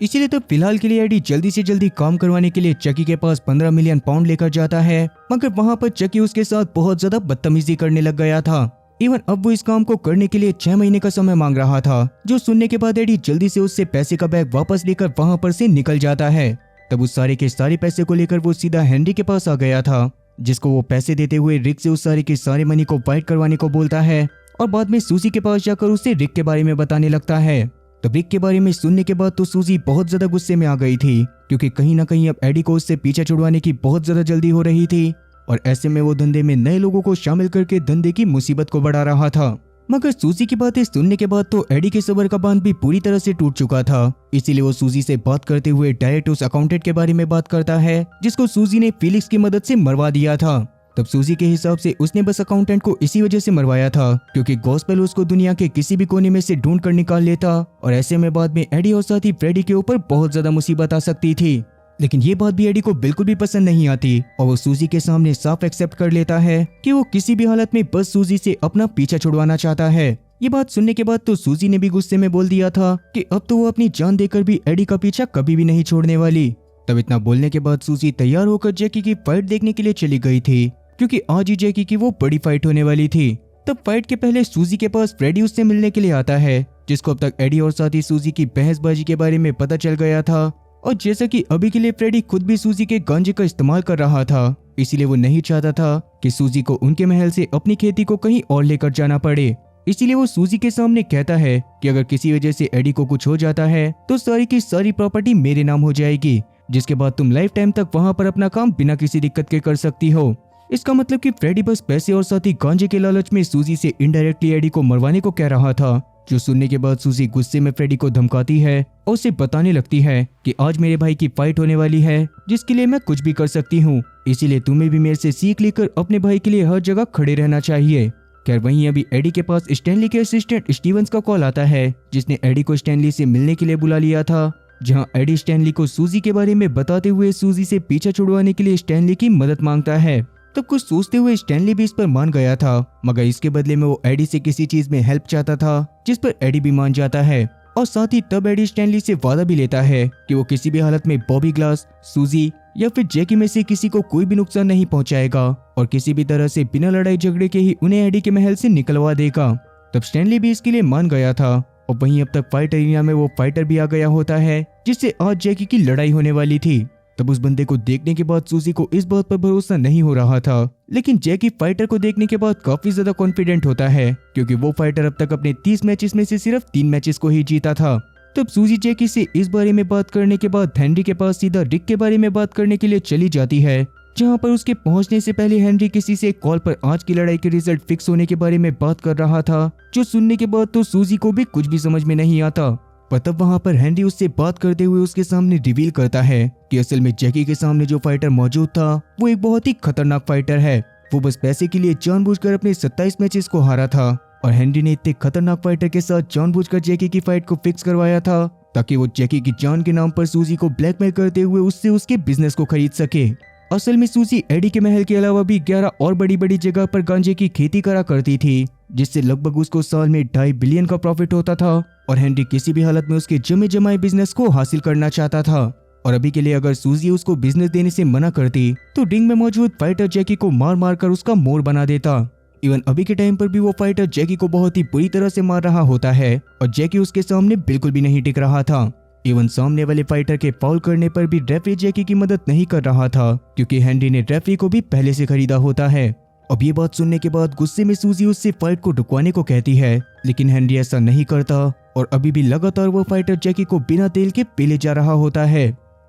इसीलिए तो फिलहाल के लिए एडी जल्दी से जल्दी काम करवाने के लिए चकी के पास 15 मिलियन पाउंड लेकर जाता है, मगर वहां पर चकी उसके साथ बहुत ज्यादा बदतमीजी करने लग गया था। इवन अब वो इस काम को करने के लिए 6 महीने का समय मांग रहा था, जो सुनने के बाद एडी जल्दी से उससे पैसे का बैग वापस लेकर वहां पर से निकल जाता है। तब उस सारे के सारे पैसे को लेकर वो सीधा हेनरी के पास आ गया था, जिसको वो पैसे देते हुए रिक से उस सारे के सारे मनी को वाइट करवाने को बोलता है और बाद में सूजी के पास जाकर उसे रिक के बारे में बताने लगता है। तो रिक के बारे में सुनने के बाद तो सूजी बहुत ज्यादा गुस्से में आ गई थी, क्योंकि कहीं ना कहीं अब एडी को उससे पीछा छुड़वाने की बहुत ज्यादा जल्दी हो रही थी और ऐसे में वो धंधे में नए लोगों को शामिल करके धंधे की मुसीबत को बढ़ा रहा था। मगर सूजी की बातें सुनने के बाद तो एडी के सबर का बांध भी पूरी तरह से टूट चुका था, इसीलिए वो सूजी से बात करते हुए डायरेक्ट उस अकाउंटेंट के बारे में बात करता है जिसको सूजी ने फिलिक्स की मदद से मरवा दिया था। तब सूजी के हिसाब से उसने बस अकाउंटेंट को इसी वजह से मरवाया था क्योंकि गॉस्पेल उसको दुनिया के किसी भी कोने में से ढूंढ कर निकाल लेता और ऐसे में बाद में एडी और साथ ही फ्रेडी के ऊपर बहुत ज्यादा मुसीबत आ सकती थी। लेकिन ये बात भी एडी को बिल्कुल भी पसंद नहीं आती और वो सूजी के सामने साफ एक्सेप्ट कर लेता है कि वो किसी भी हालत में बस सूजी से अपना पीछा छुड़वाना चाहता है। ये बात सुनने के बाद तो सूजी ने भी गुस्से में बोल दिया था कि अब तो वो अपनी जान देकर भी एडी का पीछा कभी भी नहीं छोड़ने वाली। तब इतना बोलने के बाद सूजी तैयार होकर जैकी की फाइट देखने के लिए चली गई थी, क्योंकि आज ही जैकी की वो बड़ी फाइट होने वाली थी। तब फाइट के पहले सूजी के पास फ्रेडी उससे मिलने के लिए आता है, जिसको अब तक एडी और साथ ही सूजी की बहसबाजी के बारे में पता चल गया था। और जैसा कि अभी के लिए फ्रेडी खुद भी सूजी के गांजे का इस्तेमाल कर रहा था, इसीलिए वो नहीं चाहता था कि सूजी को उनके महल से अपनी खेती को कहीं और लेकर जाना पड़े। इसीलिए वो सूजी के सामने कहता है कि अगर किसी वजह से एडी को कुछ हो जाता है तो सारी की सारी प्रॉपर्टी मेरे नाम हो जाएगी, जिसके बाद तुम लाइफ टाइम तक वहां पर अपना काम बिना किसी दिक्कत के कर सकती हो। इसका मतलब कि फ्रेडी बस पैसे और साथ ही गांजे के लालच में सूजी से इनडायरेक्टली एडी को मरवाने को कह रहा था, जो सुनने के बाद सूजी गुस्से में फ्रेडी को धमकाती है और उसे बताने लगती है कि आज मेरे भाई की फाइट होने वाली है, जिसके लिए मैं कुछ भी कर सकती हूँ, इसीलिए तुम्हें भी मेरे से सीख लेकर अपने भाई के लिए हर जगह खड़े रहना चाहिए। खैर वहीं अभी एडी के पास स्टैनली के असिस्टेंट स्टीवंस का कॉल आता है, जिसने एडी को स्टैनली से मिलने के लिए बुला लिया था, जहां एडी स्टैनली को सूजी के बारे में बताते हुए सूजी से पीछा छुड़वाने के लिए स्टैनली की मदद मांगता है। तब कुछ सोचते हुए स्टैनली भी इस पर मान गया था, मगर इसके बदले में वो एडी से किसी चीज में हेल्प चाहता था, जिस पर एडी भी मान जाता है। और साथ ही तब एडी स्टैनली से वादा भी लेता है कि वो किसी भी हालत में बॉबी ग्लास, सूजी या फिर जैकी में से किसी को कोई भी नुकसान नहीं पहुंचाएगा और किसी भी तरह से बिना लड़ाई झगड़े के ही उन्हें एडी के महल से निकलवा देगा। तब स्टैनली भी इसके लिए मान गया था और वहीं अब तक फाइट एरिया में वो फाइटर भी आ गया होता है, जिससे आज जैकी की लड़ाई होने वाली थी। तब उस बंदे को देखने के बाद सूजी को इस बात पर भरोसा नहीं हो रहा था, लेकिन जैकी फाइटर को देखने के बाद काफी ज्यादा कॉन्फिडेंट होता है, क्योंकि वो फाइटर अब तक अपने 30 मैचेस में से सिर्फ 3 मैचेस को ही जीता था। तब सूजी जैकी से इस बारे में बात करने के बाद हेनरी के पास सीधा रिक के बारे में बात करने के लिए चली जाती है, जहां पर उसके पहुंचने से पहले हेनरी किसी से कॉल पर आज की लड़ाई के रिजल्ट फिक्स होने के बारे में बात कर रहा था, जो सुनने के बाद तो सूजी को भी कुछ भी समझ में नहीं आता। पर तब वहां पर हेनरी उससे बात करते हुए उसके सामने रिवील करता है कि असल में जैकी के सामने जो फाइटर मौजूद था वो एक बहुत ही खतरनाक फाइटर है। वो बस पैसे के लिए जानबूझकर अपने 27 मैचेस को हारा था और हेनरी ने इतने खतरनाक फाइटर के साथ जानबूझकर जैकी की फाइट को फिक्स करवाया था, ताकि वो जैकी की जान के नाम पर सूजी को ब्लैकमेल करते हुए उससे उसके बिजनेस को खरीद सके। असल में सूजी एडी के महल के अलावा भी 11 और बड़ी बड़ी जगह पर गांजे की खेती करा करती थी, जिससे लगभग उसको साल में 2.5 बिलियन का प्रॉफिट होता था और हेनरी किसी भी हालत में उसके जमे जमाए बिजनेस को हासिल करना चाहता था। और अभी के लिए अगर सूजी उसको बिजनेस देने से मना करती तो रिंग में मौजूद फाइटर जैकी को मार मार कर उसका मोर बना देता। इवन अभी के टाइम पर भी वो फाइटर जैकी को बहुत ही बुरी तरह से मार रहा होता है और जैकी उसके सामने बिल्कुल भी नहीं टिक रहा था। इवन सामने वाले फाइटर के फाउल करने पर भी रेफरी जैकी की मदद नहीं कर रहा था, क्योंकि हेनरी ने रेफरी को भी पहले से खरीदा होता है। अब ये बात सुनने के बाद गुस्से में सूजी उससे फाइट को रुकवाने को कहती है, लेकिन हेनरी ऐसा नहीं करता और अभी भी लगातार वो फाइटर जैकी को बिना तेल के पीले जा रहा होता है।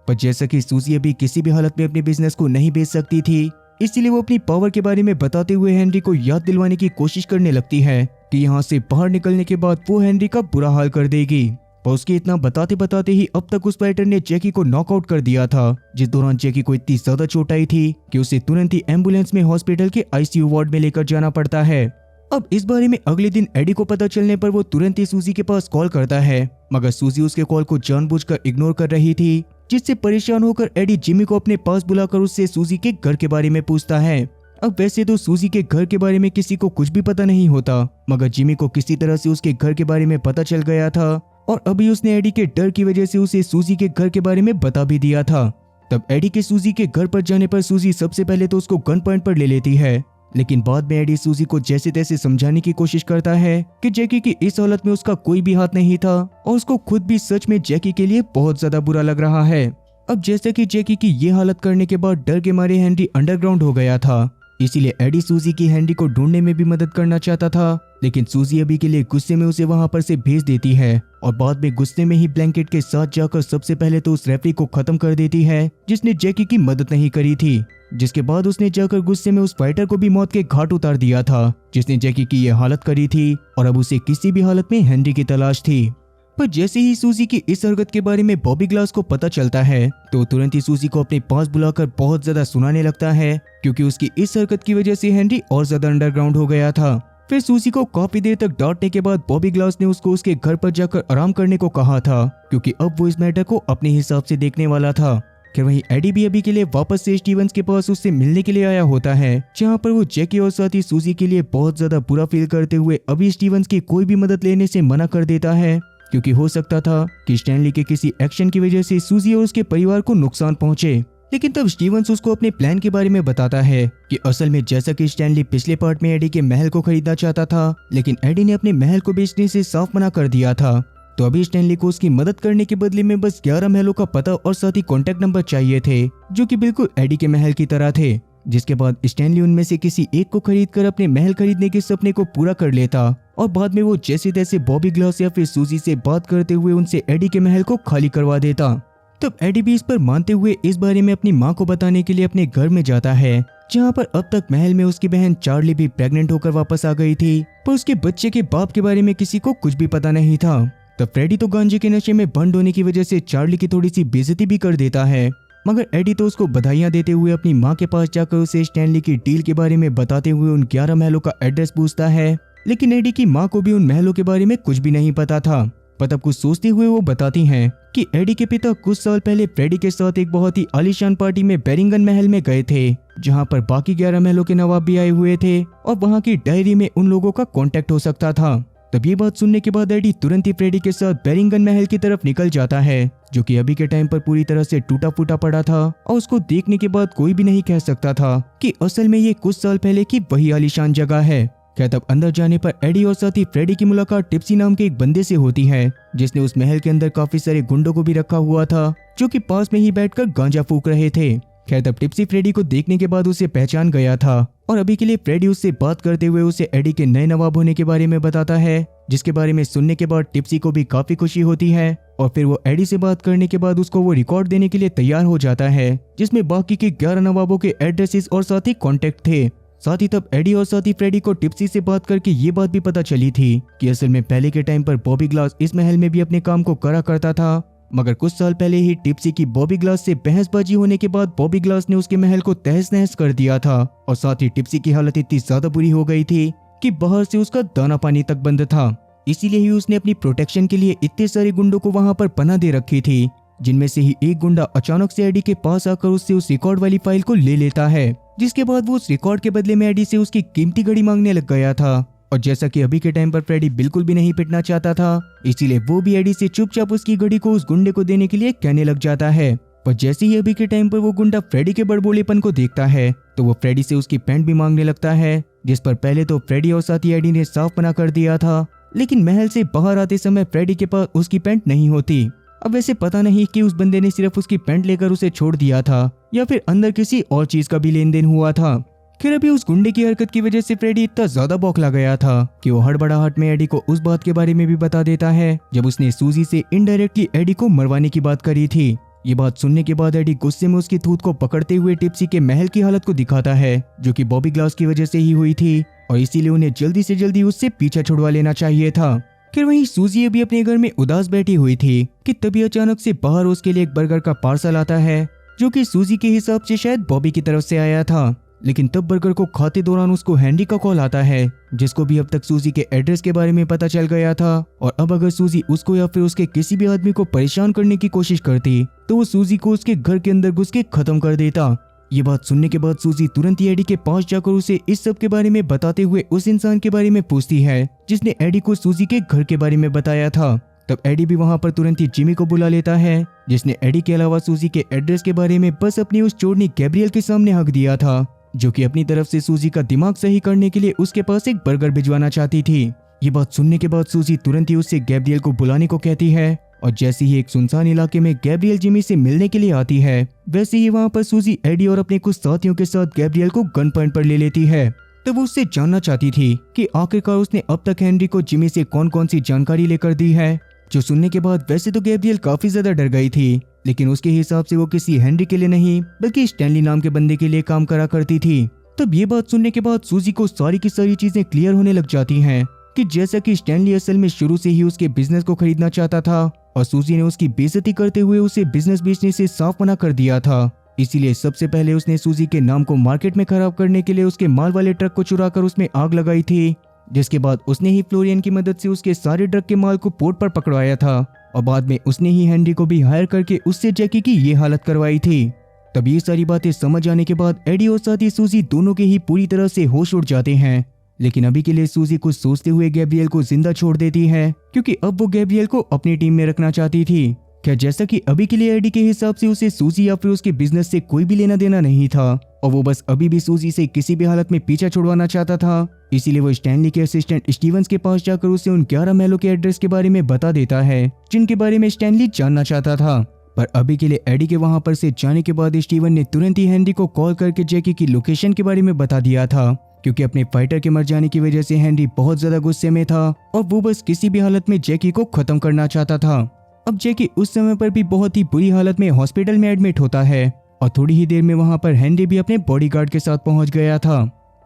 पर जैसा कि सूजी अभी किसी भी हालत में अपने बिजनेस को नहीं बेच सकती थी, इसीलिए वो अपनी पावर के बारे में बताते हुए हेनरी को याद दिलवाने की कोशिश करने लगती है कि यहाँ से बाहर निकलने के बाद वो हेनरी का बुरा हाल कर देगी। पर उसके इतना बताते बताते ही अब तक उस फाइटर ने जैकी को नॉकआउट कर दिया था, जिस दौरान जैकी को इतनी ज्यादा चोट आई थी कि उसे तुरंत ही एम्बुलेंस में हॉस्पिटल के आईसीयू वार्ड में लेकर जाना पड़ता है। अब इस बारे में अगले दिन एडी को पता चलने पर वो तुरंत ही सूजी के पास कॉल करता है, मगर सूजी उसके कॉल को जानबूझकर इग्नोर कर रही थी, जिससे परेशान होकर एडी जिमी को अपने पास बुलाकर उससे सूजी के घर के बारे में पूछता है। अब वैसे तो सूजी के घर के बारे में किसी को कुछ भी पता नहीं होता, मगर जिमी को किसी तरह से उसके घर के बारे में पता चल गया था और अभी उसने एडी के डर की वजह से उसे सूजी के घर के बारे में बता भी दिया था। तब एडी के सूजी के घर पर जाने पर सूजी सबसे पहले तो उसको गन पॉइंट पर ले लेती है, लेकिन बाद में एडी सूजी को जैसे तैसे समझाने की कोशिश करता है कि जैकी की इस हालत में उसका कोई भी हाथ नहीं था और उसको खुद भी सच में जैकी के लिए बहुत ज्यादा बुरा लग रहा है। अब जैसे कि जैकी की ये हालत करने के बाद डर के मारे हेनरी अंडरग्राउंड हो गया था, इसीलिए एडी सूजी की हेनरी को ढूंढने में भी मदद करना चाहता था, लेकिन सूजी अभी के लिए गुस्से में उसे वहां पर से भेज देती है और बाद में गुस्से में ही ब्लैंकेट के साथ जाकर सबसे पहले तो उस रेफरी को खत्म कर देती है जिसने जैकी की मदद नहीं करी थी, जिसके बाद उसने जाकर गुस्से में उस फाइटर को भी मौत के घाट उतार दिया था जिसने जैकी की यह हालत करी थी और अब उसे किसी भी हालत में हेनरी की तलाश थी। पर जैसे ही सूजी की इस हरकत के बारे में बॉबी ग्लास को पता चलता है तो तुरंत ही सूजी को अपने पास बुलाकर बहुत ज्यादा सुनाने लगता है, क्योंकि उसकी इस हरकत की वजह से हेनरी और ज्यादा अंडरग्राउंड हो गया था। फिर सूजी को काफी देर तक डांटने के बाद बॉबी ग्लास ने उसको उसके घर पर जाकर आराम करने को कहा था, क्योंकि अब वो इस मैटर को अपने हिसाब से देखने वाला था। फिर वहीं एडी भी अभी के लिए वापस से स्टीवंस के पास उससे मिलने के लिए आया होता है, जहां पर वो जैकी और साथ ही सूजी के लिए बहुत ज्यादा बुरा फील करते हुए अभी स्टीवंस की कोई भी मदद लेने से मना कर देता है, क्योंकि हो सकता था कि स्टैनली के किसी एक्शन की वजह से सूजी और उसके परिवार को नुकसान पहुंचे। लेकिन तब स्टीवंस उसको अपने प्लान के बारे में बताता है कि असल में जैसा कि स्टैनली पिछले पार्ट में एडी के महल को खरीदना चाहता था, लेकिन एडी ने अपने महल को बेचने से साफ मना कर दिया था, तो अभी स्टैनली को उसकी मदद करने के बदले में बस 11 महलों का पता और साथ ही कॉन्टेक्ट नंबर चाहिए थे, जो कि बिल्कुल एडी के महल की तरह थे। जिसके बाद स्टैनली उनमें से किसी एक को खरीदकर अपने महल खरीदने के सपने को पूरा कर लेता और बाद में वो जैसे तैसे बॉबी ग्लास या फिर सूजी से बात करते हुए उनसे एडी के महल को खाली करवा देता। तब एडी भी इस पर मानते हुए इस बारे में अपनी माँ को बताने के लिए अपने घर में जाता है, जहाँ पर अब तक महल में उसकी बहन चार्ली भी प्रेग्नेंट होकर वापस आ गई थी, पर उसके बच्चे के बाप के बारे में किसी को कुछ भी पता नहीं था। तब फ्रेडी तो गांजे के नशे में बंद होने की वजह से चार्ली की थोड़ी सी बेइज्जती भी कर देता है, मगर एडी तो उसको बधाइयां देते हुए अपनी माँ के पास जाकर उसे स्टैनली की डील के बारे में बताते हुए उन 11 महलों का एड्रेस पूछता है। लेकिन एडी की माँ को भी उन महलों के बारे में कुछ भी नहीं पता था। पर तब कुछ सोचते हुए वो बताती हैं कि एडी के पिता कुछ साल पहले फ्रेडी के साथ एक बहुत ही आलीशान पार्टी में बेरिंगन महल में गए थे, जहाँ पर बाकी 11 महलों के नवाब भी आए हुए थे और वहाँ की डायरी में उन लोगों का कॉन्टेक्ट हो सकता था। तब ये बात सुनने के बाद एडी तुरंत ही फ्रेडी के साथ बेरिंगन महल की तरफ निकल जाता है, जो कि अभी के टाइम पर पूरी तरह से टूटा फूटा पड़ा था और उसको देखने के बाद कोई भी नहीं कह सकता था कि असल में ये कुछ साल पहले की वही आलीशान जगह है। क्या तब अंदर जाने पर एडी और साथ ही फ्रेडी की मुलाकात टिप्सी नाम के एक बंदे से होती है, जिसने उस महल के अंदर काफी सारे गुंडों को भी रखा हुआ था, जो कि पास में ही बैठकर गांजा फूक रहे थे। खैर तब टिप्सी फ्रेडी को देखने के बाद उसे पहचान गया था और अभी के लिए फ्रेडी उससे बात करते हुए उसे एडी के नए नवाब होने के बारे में बताता है, जिसके बारे में सुनने के बाद टिप्सी को भी काफी खुशी होती है और फिर वो एडी से बात करने के बाद उसको वो रिकॉर्ड देने के लिए तैयार हो जाता है, जिसमें बाकी के 11 नवाबों के एड्रेसेस और साथ ही कॉन्टेक्ट थे। साथ ही तब एडी और साथ ही फ्रेडी को टिप्सी से बात करके ये बात भी पता चली थी कि असल में पहले के टाइम पर बॉबी ग्लास इस महल में भी अपने काम को करा करता था, मगर कुछ साल पहले ही टिप्सी की बॉबी ग्लास से बहसबाजी होने के बाद बॉबी ग्लास ने उसके महल को तहस नहस कर दिया था और साथ ही टिप्सी की हालत इतनी ज्यादा बुरी हो गई थी कि बाहर से उसका दाना पानी तक बंद था। इसीलिए ही उसने अपनी प्रोटेक्शन के लिए इतने सारे गुंडों को वहां पर पनाह दे रखी थी, जिनमें से ही एक गुंडा अचानक से एडी के पास आकर उससे उस रिकॉर्ड वाली फाइल को ले लेता है, जिसके बाद वो उस रिकॉर्ड के बदले में एडी से उसकी कीमती घड़ी मांगने लग गया था। और जैसा कि अभी के टाइम पर फ्रेडी बिल्कुल भी नहीं पिटना चाहता था, इसीलिए वो भी एडी से चुपचाप उसकी घड़ी को उस गुंडे को देने के लिए कहने लग जाता है। पर जैसे ही अभी के टाइम पर वो गुंडा फ्रेडी के बड़बोलेपन को देखता है तो वो फ्रेडी से उसकी पैंट भी मांगने लगता है, जिस पर पहले तो फ्रेडी और साथी एडी ने साफ मना कर दिया था, लेकिन महल से बाहर आते समय फ्रेडी के पास उसकी पैंट नहीं होती। अब वैसे पता नहीं कि उस बंदे ने सिर्फ उसकी पैंट लेकर उसे छोड़ दिया था या फिर अंदर किसी और चीज का भी लेन देन हुआ था। खैर अभी उस गुंडे की हरकत की वजह से फ्रेडी इतना ज्यादा बौखला गया था कि वो हड़बड़ाहट में एडी को उस बात के बारे में भी बता देता है जब उसने सूजी से इनडायरेक्टली एडी को मरवाने की बात करी थी। ये बात सुनने के बाद एडी गुस्से में उसकी थूत को पकड़ते हुए टिप्सी के महल की हालत को दिखाता है, जो कि बॉबी ग्लास की वजह से ही हुई थी और इसीलिए उन्हें जल्दी से जल्दी उससे पीछा छुड़वा लेना चाहिए था। फिर वहीं सूजी अभी अपने घर में उदास बैठी हुई थी कि तभी अचानक से बाहर उसके लिए एक बर्गर का पार्सल आता है, जो कि सूजी के हिसाब से शायद बॉबी की तरफ से आया था। लेकिन तब बर्गर को खाते दौरान उसको हैंडी का कॉल आता है, जिसको भी अब तक सूजी के एड्रेस के बारे में पता चल गया था और अब अगर सूजी उसको या फिर उसके किसी भी आदमी को परेशान करने की कोशिश करती तो वो सूजी को उसके घर के अंदर घुस के खत्म कर देता। ये बात सुनने के बाद सूजी तुरंत ही एडी के पास जाकर उसे इस सब के बारे में बताते हुए उस इंसान के बारे में पूछती है जिसने एडी को सूजी के घर के बारे में बताया था। तब एडी भी वहां पर तुरंत ही जिमी को बुला लेता है, जिसने एडी के अलावा सूजी के एड्रेस के बारे में बस अपनी उस चोरनी गैब्रियल के सामने हक दिया था, जो कि अपनी तरफ से सूजी का दिमाग सही करने के लिए उसके पास एक बर्गर भिजवाना चाहती थी। ये बात सुनने के बाद सूजी तुरंत ही उससे गैब्रियल को बुलाने को कहती है और जैसे ही एक सुनसान इलाके में गैब्रियल जिमी से मिलने के लिए आती है, वैसे ही वहां पर सूजी एडी और अपने कुछ साथियों के साथ गैब्रियल को गन पॉइंट पर ले लेती है। तब वो उससे जानना चाहती थी कि आखिरकार उसने अब तक हेनरी को जिमी से कौन कौन सी जानकारी लेकर दी है, जो सुनने के बाद वैसे तो गैब्रियल काफी ज्यादा डर गई थी, लेकिन उसके हिसाब से वो किसी हेनरी के लिए नहीं बल्कि स्टैनली नाम के बंदे के लिए काम करा करती थी। तब ये बात सुनने के बाद सूजी को सारी की सारी चीजें क्लियर होने लग जाती हैं कि जैसा कि स्टैनली असल में शुरू से ही उसके बिजनेस को खरीदना चाहता था और सूजी ने उसकी बेइज्जती करते हुए उसे बिजनेस बेचने से साफ मना कर दिया था। इसीलिए सबसे पहले उसने सूजी के नाम को मार्केट में खराब करने के लिए उसके माल वाले ट्रक को चुराकर उसमें आग लगाई थी, जिसके बाद उसने ही फ्लोरियन की मदद से उसके सारे ट्रक के माल को पोर्ट पर पकड़वाया था और बाद में उसने ही हेनरी को भी हायर करके उससे जैकी की ये हालत करवाई थी। तब ये सारी बातें समझ आने के बाद एडी और साथ ही सूजी दोनों के ही पूरी तरह से होश उड़ जाते हैं, लेकिन अभी के लिए सूजी कुछ सोचते हुए गैब्रियल को जिंदा छोड़ देती है, क्योंकि अब वो गैब्रियल को अपनी टीम में रखना चाहती थी। क्या जैसा कि अभी के लिए एडी के हिसाब से उसे सूजी या फिर उसके बिजनेस से कोई भी लेना देना नहीं था और वो बस अभी भी सूजी से किसी भी हालत में पीछा छुड़वाना चाहता था, इसीलिए वो स्टैनली के असिस्टेंट स्टीवंस के पास जाकर उसे उन 11 महलों के एड्रेस के बारे में बता देता है जिनके बारे में स्टैनली जानना चाहता था। पर अभी के लिए एडी के वहां पर से जाने के बाद स्टीवन ने तुरंत ही हेनरी को कॉल करके जैकी की लोकेशन के बारे में बता दिया था, क्योंकि अपने फाइटर के मर जाने की वजह से हेनरी बहुत ज्यादा गुस्से में था और वो बस किसी भी हालत में जैकी को खत्म करना चाहता था। अब जैकी उस समय पर भी बहुत ही बुरी हालत में हॉस्पिटल में एडमिट होता है और थोड़ी ही देर में वहां पर हेनरी भी अपने बॉडीगार्ड के साथ पहुंच गया था,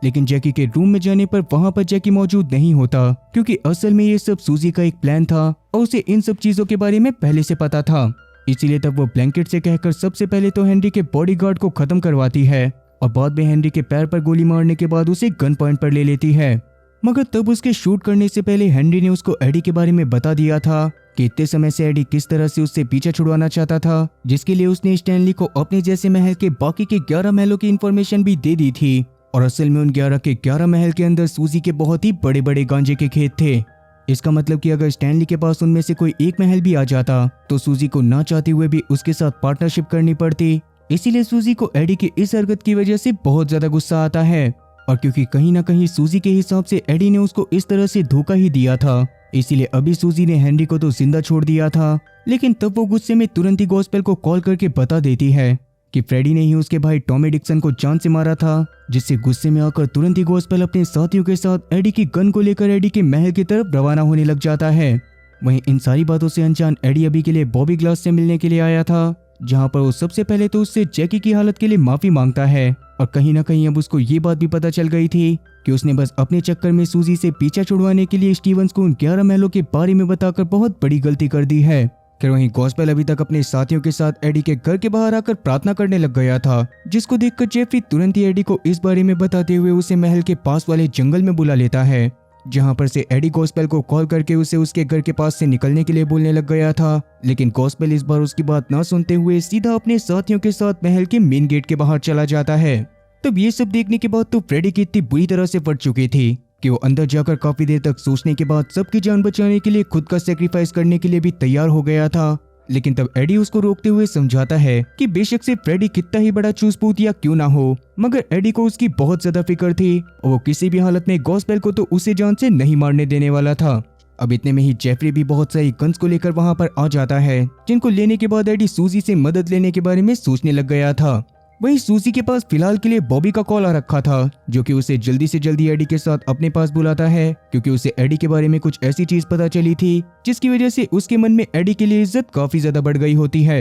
लेकिन जैकी के रूम में जाने पर वहां पर जैकी मौजूद नहीं होता, क्योंकि असल में ये सब सूजी का एक प्लान था और उसे इन सब चीजों के बारे में पहले से पता था। इसीलिए तब वो ब्लैंकेट से कहकर सबसे पहले तो हेनरी के बॉडीगार्ड को खत्म करवाती है और बाद में हेनरी के पैर पर गोली मारने के बाद उसे गन पॉइंट पर ले लेती है। मगर तब उसके शूट करने से पहले हेनरी ने उसको एडी के बारे में बता दिया था कि इतने समय से एडी किस तरह से उससे पीछा छुड़वाना चाहता था, जिसके लिए उसने स्टैनली को अपने जैसे महल के बाकी के 11 महलों की इन्फॉर्मेशन भी दे दी थी और असल में उन 11 के 11 महल के अंदर सूजी के बहुत ही बड़े बड़े गांजे के खेत थे। इसका मतलब कि अगर स्टैनली के पास उनमें से कोई एक महल भी आ जाता तो सूजी को ना चाहते हुए भी उसके साथ पार्टनरशिप करनी पड़ती। इसीलिए सूजी को एडी की इस हरकत की वजह से बहुत ज्यादा गुस्सा आता है और क्योंकि कहीं ना कहीं सूजी के हिसाब से एडी ने उसको इस तरह से धोखा ही दिया था, इसीलिए अभी सूजी ने हेनरी को तो जिंदा छोड़ दिया था, लेकिन तब वो गुस्से में तुरंत ही गॉस्पेल को कॉल करके बता देती है कि फ्रेडी ने ही उसके भाई टॉमी डिक्सन को जान से मारा था, जिससे गुस्से में आकर तुरंत ही गॉस्पेल अपने साथियों के साथ एडी की गन को लेकर एडी के महल की तरफ रवाना होने लग जाता है। वहीं इन सारी बातों से अनजान एडी अभी के लिए बॉबी ग्लास से मिलने के लिए आया था, जहां पर वो सबसे पहले तो उससे जैकी की हालत के लिए माफी मांगता है और कहीं ना कहीं अब उसको ये बात भी पता चल गई थी कि उसने बस अपने चक्कर में सूजी से पीछा छुड़वाने के लिए स्टीवंस को उन 11 महलों के बारे में बताकर बहुत बड़ी गलती कर दी है। फिर वहीं गॉस्पेल अभी तक अपने साथियों के साथ एडी के घर के बाहर आकर प्रार्थना करने लग गया था, जिसको देखकर जेफरी तुरंत ही एडी को इस बारे में बताते हुए उसे महल के पास वाले जंगल में बुला लेता है, जहां पर से एडी गॉस्पेल को कॉल करके उसे उसके घर के पास से निकलने के लिए बोलने लग गया था, लेकिन गॉस्पेल इस बार उसकी बात ना सुनते हुए सीधा अपने साथियों के साथ महल के मेन गेट के बाहर चला जाता है। तब ये सब देखने के बाद तो फ्रेडी की इतनी बुरी तरह से फट चुकी थी कि वो अंदर जाकर काफी देर तक सोचने के बाद सबकी जान बचाने के लिए खुद का सेक्रीफाइस करने के लिए भी तैयार हो गया था, लेकिन तब एडी उसको रोकते हुए समझाता है कि बेशक से फ्रेडी कितना ही बड़ा चूसपूत या क्यों ना हो, मगर एडी को उसकी बहुत ज्यादा फिक्र थी और वो किसी भी हालत में गॉस्पेल को तो उसे जान से नहीं मारने देने वाला था। अब इतने में ही जेफरी भी बहुत सारी गन्स को लेकर वहां पर आ जाता है, जिनको लेने के बाद एडी सूजी से मदद लेने के बारे में सोचने लग गया था। वहीं सूजी के पास फिलहाल के लिए बॉबी का कॉल आ रखा था, जो कि उसे जल्दी से जल्दी एडी के साथ अपने पास बुलाता है, क्योंकि उसे एडी के बारे में कुछ ऐसी चीज पता चली थी जिसकी वजह से उसके मन में एडी के लिए इज्जत काफी ज्यादा बढ़ गई होती है।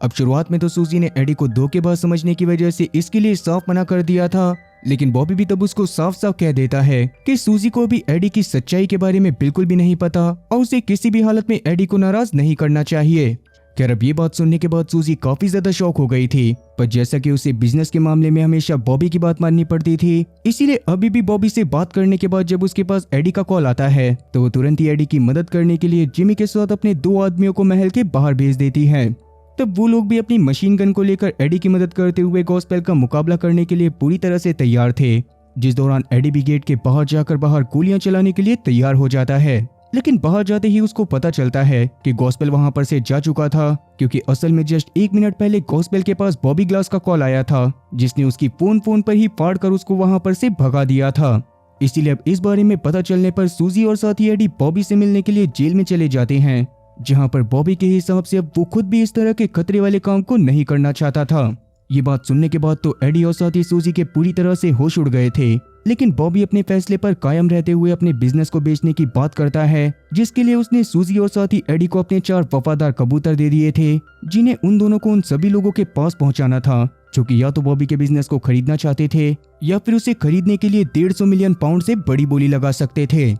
अब शुरुआत में तो सूजी ने एडी को धोखेबाज समझने की वजह से इसके लिए साफ मना कर दिया था, लेकिन बॉबी भी तब उसको साफ साफ कह देता है कि सूजी को भी एडी की सच्चाई के बारे में बिल्कुल भी नहीं पता और उसे किसी भी हालत में एडी को नाराज नहीं करना चाहिए। खैर अब ये बात सुनने के बाद सूजी काफी ज्यादा शॉक हो गई थी, पर जैसा कि उसे बिजनेस के मामले में हमेशा बॉबी की बात माननी पड़ती थी, इसीलिए अभी भी बॉबी से बात करने के बाद जब उसके पास एडी का कॉल आता है तो वो तुरंत ही एडी की मदद करने के लिए जिमी के साथ अपने 2 आदमियों को महल के बाहर भेज देती है। तब वो लोग भी अपनी मशीन गन को लेकर एडी की मदद करते हुए गॉस्पेल का मुकाबला करने के लिए पूरी तरह से तैयार थे, जिस दौरान एडी भी गेट के बाहर जाकर बाहर गोलियां चलाने के लिए तैयार हो जाता है। लेकिन बाहर जाते ही उसको पता चलता है कि गॉस्पेल वहां पर से जा चुका था, क्योंकि असल में जस्ट 1 मिनट पहले गॉस्पेल के पास बॉबी ग्लास का कॉल आया था, जिसने उसकी फोन पर ही फाड़ कर उसको वहां पर से भगा दिया था। इसीलिए अब इस बारे में पता चलने पर सूजी और साथी एडी बॉबी से मिलने के लिए जेल में चले जाते हैं, जहां पर बॉबी के हिसाब से अब वो खुद भी इस तरह के खतरे वाले काम को नहीं करना चाहता था। ये बात सुनने के बाद तो एडी और साथी सूजी के पूरी तरह से होश उड़ गए थे, लेकिन बॉबी अपने फैसले पर कायम रहते हुए अपने बिजनेस को बेचने की बात करता है, जिसके लिए उसने सूजी और साथी एडी को अपने 4 वफादार कबूतर दे दिए थे, जिन्हें उन दोनों को उन सभी लोगों के पास पहुंचाना था जो कि या तो बॉबी के बिजनेस को खरीदना चाहते थे या फिर उसे खरीदने के लिए 150 मिलियन पाउंड से बड़ी बोली लगा सकते थे,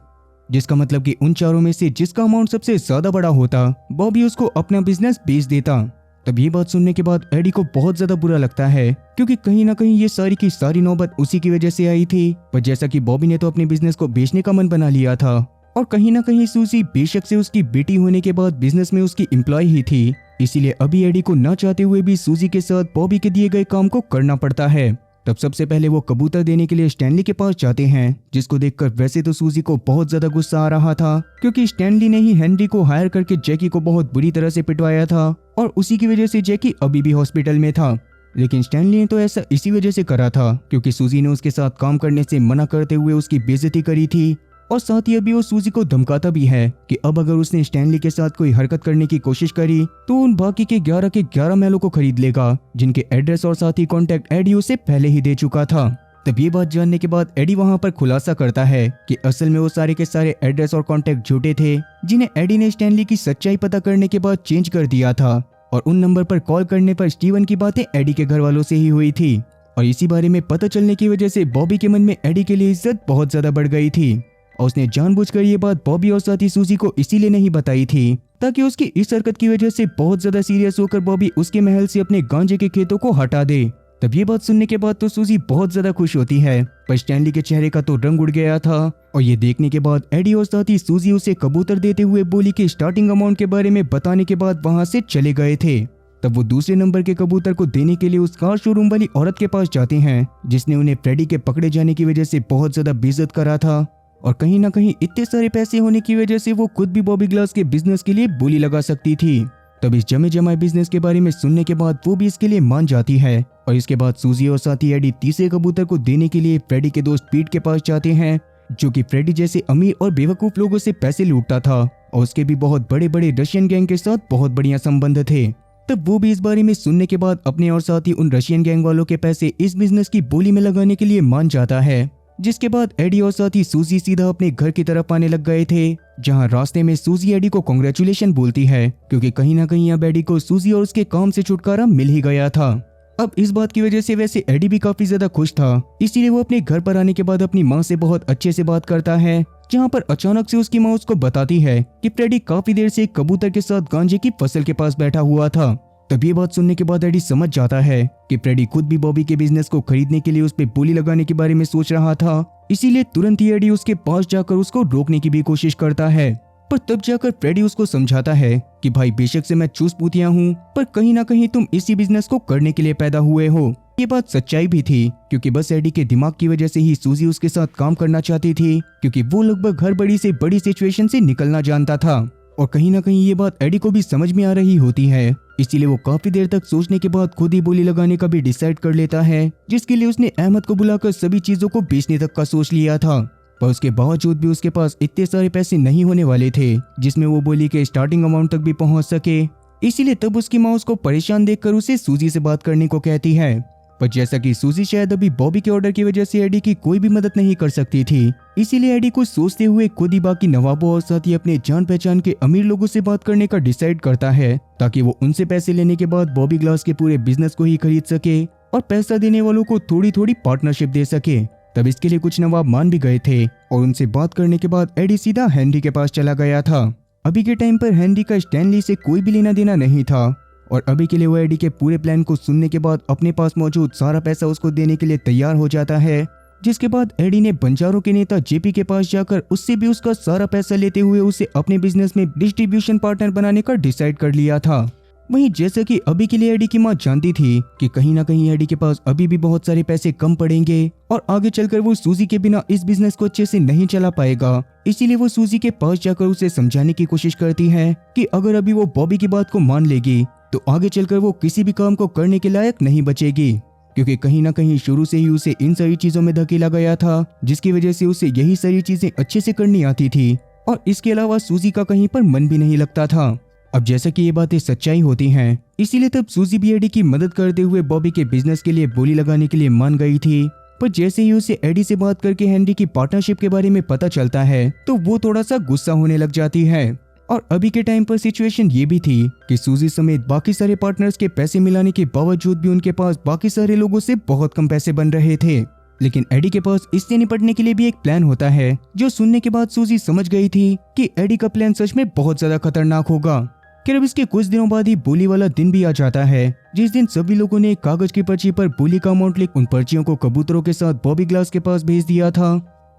जिसका मतलब कि उन चारों में से जिसका अमाउंट सबसे ज्यादा बड़ा होता बॉबी उसको अपना बिजनेस बेच देता। तब ये बात सुनने के बाद एडी को बहुत ज्यादा बुरा लगता है, क्योंकि कहीं ना कहीं ये सारी की सारी नौबत उसी की वजह से आई थी। पर जैसा कि बॉबी ने तो अपने बिजनेस को बेचने का मन बना लिया था और कहीं ना कहीं सूजी बेशक से उसकी बेटी होने के बाद बिजनेस में उसकी एम्प्लॉय ही थी, इसीलिए अभी एडी को ना चाहते हुए भी सूजी के साथ बॉबी के दिए गए काम को करना पड़ता है। तब सबसे पहले वो कबूतर देने के लिए स्टैनली के पास जाते हैं, जिसको देखकर वैसे तो सूजी को बहुत ज्यादा गुस्सा आ रहा था, क्योंकि स्टैनली ने ही हेनरी को हायर करके जैकी को बहुत बुरी तरह से पिटवाया था और उसी की वजह से जैकी अभी भी हॉस्पिटल में था। लेकिन स्टैनली ने तो ऐसा इसी वजह से करा था क्योंकि सूजी ने उसके साथ काम करने से मना करते हुए उसकी बेइज्जती करी थी, और साथ ही अभी वो सूजी को धमकाता भी है कि अब अगर उसने स्टैनली के साथ कोई हरकत करने की कोशिश करी तो उन बाकी के 11 महलों को खरीद लेगा, जिनके एड्रेस और साथ ही कॉन्टैक्ट एडी उसे पहले ही दे चुका था। तब ये बात जानने के बाद एडी वहां पर खुलासा करता है कि असल में वो सारे के सारे एड्रेस और कॉन्टैक्ट झूठे थे, जिन्हें एडी ने स्टैनली की सच्चाई पता करने के बाद चेंज कर दिया था, और उन नंबर पर कॉल करने पर स्टीवन की बातें एडी के घर वालों से ही हुई थी। और इसी बारे में पता चलने की वजह से बॉबी के मन में एडी के लिए इज्जत बहुत ज्यादा बढ़ गई थी, और उसने जानबूझकर ये बात बॉबी और साथी सूजी को इसीलिए नहीं बताई थी ताकि उसकी इस हरकत की वजह से बहुत ज्यादा सीरियस होकर बॉबी उसके महल से अपने गांजे के खेतों को हटा दे। तब ये बात सुनने के बाद तो सूजी बहुत ज्यादा खुश होती है, पर स्टैनली के चेहरे का तो रंग उड़ गया था, और ये देखने के बाद एडी और साथी सूजी उसे कबूतर देते हुए बोली कि स्टार्टिंग अमाउंट के बारे में बताने के बाद वहां से चले गए थे। तब वो दूसरे नंबर के कबूतर को देने के लिए उस कार शोरूम वाली औरत के पास जाते हैं, जिसने उन्हें फ्रेडी के पकड़े जाने की वजह से बहुत ज्यादा बेइज्जत करा था, और कहीं ना कहीं इतने सारे पैसे होने की वजह से वो खुद भी बॉबी ग्लास के बिजनेस के लिए बोली लगा सकती थी। तब इस जमे जमाए बिजनेस के बारे में सुनने के बाद वो भी इसके लिए मान जाती है, और इसके बाद सूजी और साथी एडी तीसरे कबूतर को देने के लिए फ्रेडी के दोस्त पीट के पास जाते हैं, जो कि फ्रेडी जैसे अमीर और बेवकूफ लोगों से पैसे लूटता था, और उसके भी बहुत बड़े बड़े रशियन गैंग के साथ बहुत बढ़िया संबंध थे। तब वो भी इस बारे में सुनने के बाद अपने और साथ ही उन रशियन गैंग वालों के पैसे इस बिजनेस की बोली में लगाने के लिए मान जाता है, जिसके बाद एडी और साथ ही सूजी सीधा अपने घर की तरफ आने लग गए थे, जहां रास्ते में सूजी एडी को कांग्रेचुलेशन बोलती है, क्योंकि कहीं ना कहीं अब एडी को सूजी और उसके काम से छुटकारा मिल ही गया था। अब इस बात की वजह से वैसे एडी भी काफी ज्यादा खुश था, इसीलिए वो अपने घर पर आने के बाद अपनी माँ से बहुत अच्छे से बात करता है, जहाँ पर अचानक से उसकी माँ उसको बताती है कि फ्रेडी काफी देर से एक कबूतर के साथ गांजे की फसल के पास बैठा हुआ था। तब ये बात सुनने के बाद एडी समझ जाता है कि फ्रेडी खुद भी बॉबी के बिजनेस को खरीदने के लिए उस पे बोली लगाने के बारे में सोच रहा था, इसीलिए तुरंत ही एडी उसके पास जाकर उसको रोकने की भी कोशिश करता है। पर तब जाकर फ्रेडी उसको समझाता है कि भाई बेशक से मैं चूस पूतिया हूँ, पर कहीं ना कहीं तुम इसी बिजनेस को करने के लिए पैदा हुए हो। ये बात सच्चाई भी थी, क्योंकि बस एडी के दिमाग की वजह से ही सूजी उसके साथ काम करना चाहती थी, क्योंकि वो लगभग हर बड़ी से बड़ी सिचुएशन से निकलना जानता था, और कहीं ना कहीं ये बात एडी को भी समझ में आ रही होती है, इसीलिए वो काफी देर तक सोचने के बाद खुद ही बोली लगाने का भी डिसाइड कर लेता है, जिसके लिए उसने अहमद को बुलाकर सभी चीजों को बेचने तक का सोच लिया था। पर उसके बावजूद भी उसके पास इतने सारे पैसे नहीं होने वाले थे जिसमें वो बोली के स्टार्टिंग अमाउंट तक भी पहुंच सके, इसीलिए तब उसकी माँ उसको परेशान देखकर उसे सूजी से बात करने को कहती है। पर जैसा कि सूजी शायद अभी बॉबी के ऑर्डर की वजह से एडी की कोई भी मदद नहीं कर सकती थी, इसीलिए एडी कुछ सोचते हुए खुद ही बाकी नवाबों और साथ ही अपने जान पहचान के अमीर लोगों से बात करने का डिसाइड करता है, ताकि वो उनसे पैसे लेने के बाद बॉबी ग्लास के पूरे बिजनेस को ही खरीद सके और पैसा देने वालों को थोड़ी थोड़ी पार्टनरशिप दे सके। तब इसके लिए कुछ नवाब मान भी गए थे और उनसे बात करने के बाद एडी सीधा हेनरी के पास चला गया था। अभी के टाइम पर हेनरी का स्टैनली से कोई भी लेना देना नहीं था और अभी के लिए वो एडी के पूरे प्लान को सुनने के बाद अपने पास मौजूद सारा पैसा उसको देने के लिए तैयार हो जाता है। जिसके बाद एडी ने बंजारों के नेता जेपी के पास जाकर उससे भी उसका सारा पैसा लेते हुए उसे अपने बिजनेस में डिस्ट्रीब्यूशन पार्टनर बनाने का डिसाइड कर लिया था। वहीं जैसा कि अभी के लिए एडी की मां जानती थी कि कहीं ना कहीं एडी के पास अभी भी बहुत सारे पैसे कम पड़ेंगे और आगे चलकर वो सूजी के बिना इस बिजनेस को अच्छे से नहीं चला पाएगा, इसीलिए वो सूजी के पास जाकर उसे समझाने की कोशिश करती है कि अगर अभी वो बॉबी की बात को मान लेगी तो आगे चलकर वो किसी भी काम को करने के लायक नहीं बचेगी, क्योंकि कहीं ना कहीं शुरू से ही उसे इन सारी चीजों में धकेला गया था, जिसकी वजह से उसे यही सारी चीजें अच्छे से करनी आती थी और इसके अलावा सूजी का कहीं पर मन भी नहीं लगता था। अब जैसा कि ये बातें सच्चाई होती हैं, इसीलिए तब सूजी भी एडी की मदद करते हुए बॉबी के बिजनेस के लिए बोली लगाने के लिए मान गई थी। पर जैसे ही उसे एडी से बात करके हेनरी की पार्टनरशिप के बारे में पता चलता है तो वो थोड़ा सा गुस्सा होने लग जाती है। और अभी के टाइम पर सिचुएशन ये भी थी कि सूजी समेत बाकी सारे पार्टनर्स के पैसे मिलाने के बावजूद भी उनके पास बाकी सारे लोगों से बहुत कम पैसे बन रहे थे। लेकिन एडी के पास इससे निपटने के लिए भी एक प्लान होता है, जो सुनने के बाद सूजी समझ गई थी कि एडी का प्लान सच में बहुत ज्यादा खतरनाक होगा। फिर अब इसके कुछ दिनों बाद ही बोली वाला दिन भी आ जाता है, जिस दिन सभी लोगों ने कागज की पर्ची पर बोली का अमाउंट लिख उन पर्चियों को कबूतरों के साथ बॉबी ग्लास के पास भेज दिया था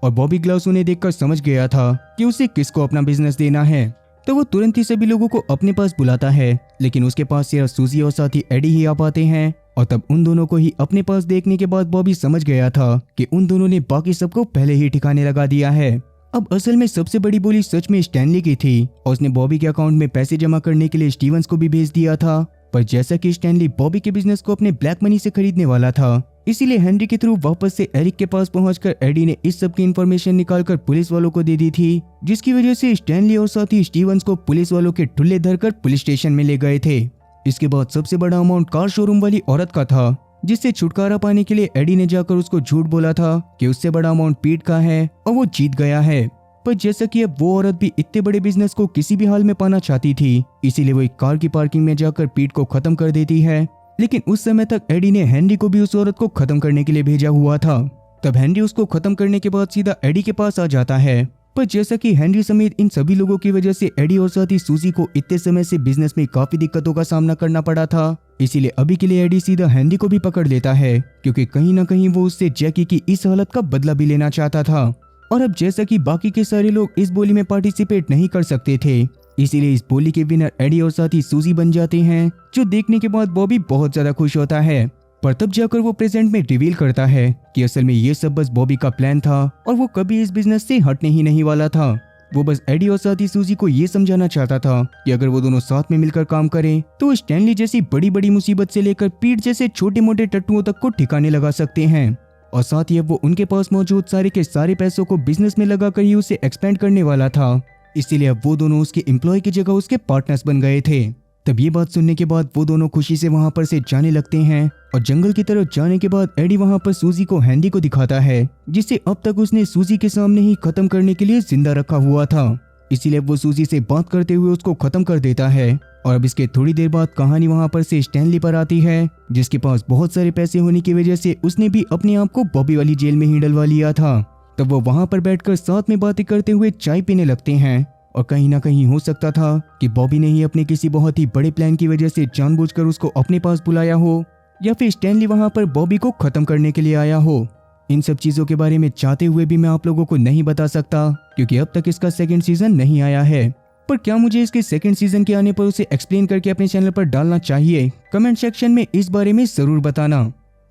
और बॉबी ग्लास उन्हें देखकर समझ गया था कि उसे किसको अपना बिजनेस देना है। तो वो तुरंत ही सभी लोगों को अपने पास बुलाता है, लेकिन उसके पास सिर्फ सूजी और साथ ही एडी ही आ पाते हैं। और तब उन दोनों को ही अपने पास देखने के बाद बॉबी समझ गया था कि उन दोनों ने बाकी सबको पहले ही ठिकाने लगा दिया है। अब असल में सबसे बड़ी बोली सच में स्टैनली की थी और उसने बॉबी के अकाउंट में पैसे जमा करने के लिए स्टीवंस को भी भेज दिया था। पर जैसा कि स्टैनली बॉबी के बिजनेस को अपने ब्लैक मनी से खरीदने वाला था, इसीलिए हेनरी के थ्रू वापस से एरिक के पास पहुंचकर एडी ने इस सब की इन्फॉर्मेशन निकालकर पुलिस वालों को दे दी थी, जिसकी वजह से स्टैनली और साथ ही स्टीवंस को पुलिस वालों के ठुल्ले धरकर पुलिस स्टेशन में ले गए थे। इसके बाद सबसे बड़ा अमाउंट कार शोरूम वाली औरत का था, जिससे छुटकारा पाने के लिए एडी ने जाकर उसको झूठ बोला था कि उससे बड़ा अमाउंट पीट का है और वो जीत गया है। पर जैसा कि अब वो औरत भी इतने बड़े बिजनेस को किसी भी हाल में पाना चाहती थी, इसीलिए वो एक कार की पार्किंग में जाकर पीट को खत्म कर देती है। लेकिन उस समय तक एडी ने हेनरी को भी उस औरत को खत्म करने के लिए भेजा हुआ था। तब हेनरी उसको खत्म करने के बाद सीधा एडी के पास आ जाता है। पर जैसा कि हेनरी समेत इन सभी लोगों की वजह से एडी और साथ ही सूजी को इतने समय से बिजनेस में काफी दिक्कतों का सामना करना पड़ा था, इसीलिए अभी के लिए एडी सीधा हेनरी को भी पकड़ लेता है, क्योंकि कहीं ना कहीं वो उससे जैकी की इस हालत का बदला भी लेना चाहता था। और अब जैसा कि बाकी के सारे लोग इस बोली में पार्टिसिपेट नहीं कर सकते थे, इसीलिए इस बोली के विनर एडी और साथ ही सूजी बन जाते हैं, जो देखने के बाद बॉबी बहुत ज्यादा खुश होता है। पर तब जाकर वो प्रेजेंट में रिवील करता है कि असल में ये सब बस बॉबी का प्लान था और वो कभी इस बिजनेस से हटने ही नहीं वाला था। वो बस एडी और साथ ही सूजी को ये समझाना चाहता था कि अगर वो दोनों साथ में मिलकर काम करें तो स्टैनली जैसी बड़ी बड़ी मुसीबत से लेकर पीठ जैसे छोटे मोटे टट्टुओं तक को ठिकाने लगा सकते हैं। और साथ ही अब वो उनके पास मौजूद सारे के सारे पैसों को बिजनेस में लगाकर ही उसे एक्सपेंड करने वाला था, इसीलिए अब वो दोनों उसके एम्प्लॉय की जगह उसके पार्टनर्स बन गए थे। तब ये बात सुनने के बाद वो दोनों खुशी से वहां पर से जाने लगते हैं और जंगल की तरफ जाने के बाद एडी वहां पर सूजी को हेनरी को दिखाता है, जिसे अब तक उसने सूजी के सामने ही खत्म करने के लिए जिंदा रखा हुआ था। इसीलिए वो सूजी से बात करते हुए उसको खत्म कर देता है। और अब इसके थोड़ी देर बाद कहानी वहां पर से स्टैनली पर आती है, जिसके पास बहुत सारे पैसे होने की वजह से उसने भी अपने आप को बॉबी वाली जेल में ही डलवा लिया था। तब वो वहां पर बैठकर साथ में बातें करते हुए चाय पीने लगते हैं और कहीं ना कहीं हो सकता था कि बॉबी ने ही अपने किसी बहुत ही बड़े प्लान की वजह से जानबूझकर उसको अपने पास बुलाया हो, या फिर स्टैनली वहां पर बॉबी को खत्म करने के लिए आया हो। इन सब चीजों के बारे में चाहते हुए भी मैं आप लोगों को नहीं बता सकता, क्योंकि अब तक इसका सेकंड सीजन नहीं आया है। पर क्या मुझे इसके सेकंड सीजन के आने पर उसे एक्सप्लेन करके अपने चैनल पर डालना चाहिए? कमेंट सेक्शन में इस बारे में जरूर बताना।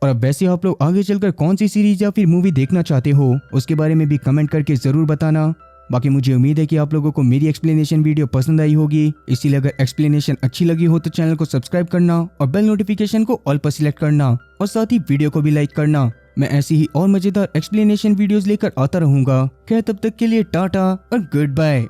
और अब वैसे आप लोग आगे चलकर कौन सी सीरीज या फिर मूवी देखना चाहते हो, उसके बारे में भी कमेंट करके जरूर बताना। बाकी मुझे उम्मीद है कि आप लोगों को मेरी एक्सप्लेनेशन वीडियो पसंद आई होगी, इसीलिए अगर एक्सप्लेनेशन अच्छी लगी हो तो चैनल को सब्सक्राइब करना और बेल नोटिफिकेशन को ऑल पर सिलेक्ट करना और साथ ही वीडियो को भी लाइक करना। मैं ऐसी ही और मजेदार एक्सप्लेनेशन वीडियोस लेकर आता रहूंगा। खैर तब तक के लिए टाटा और गुड बाय।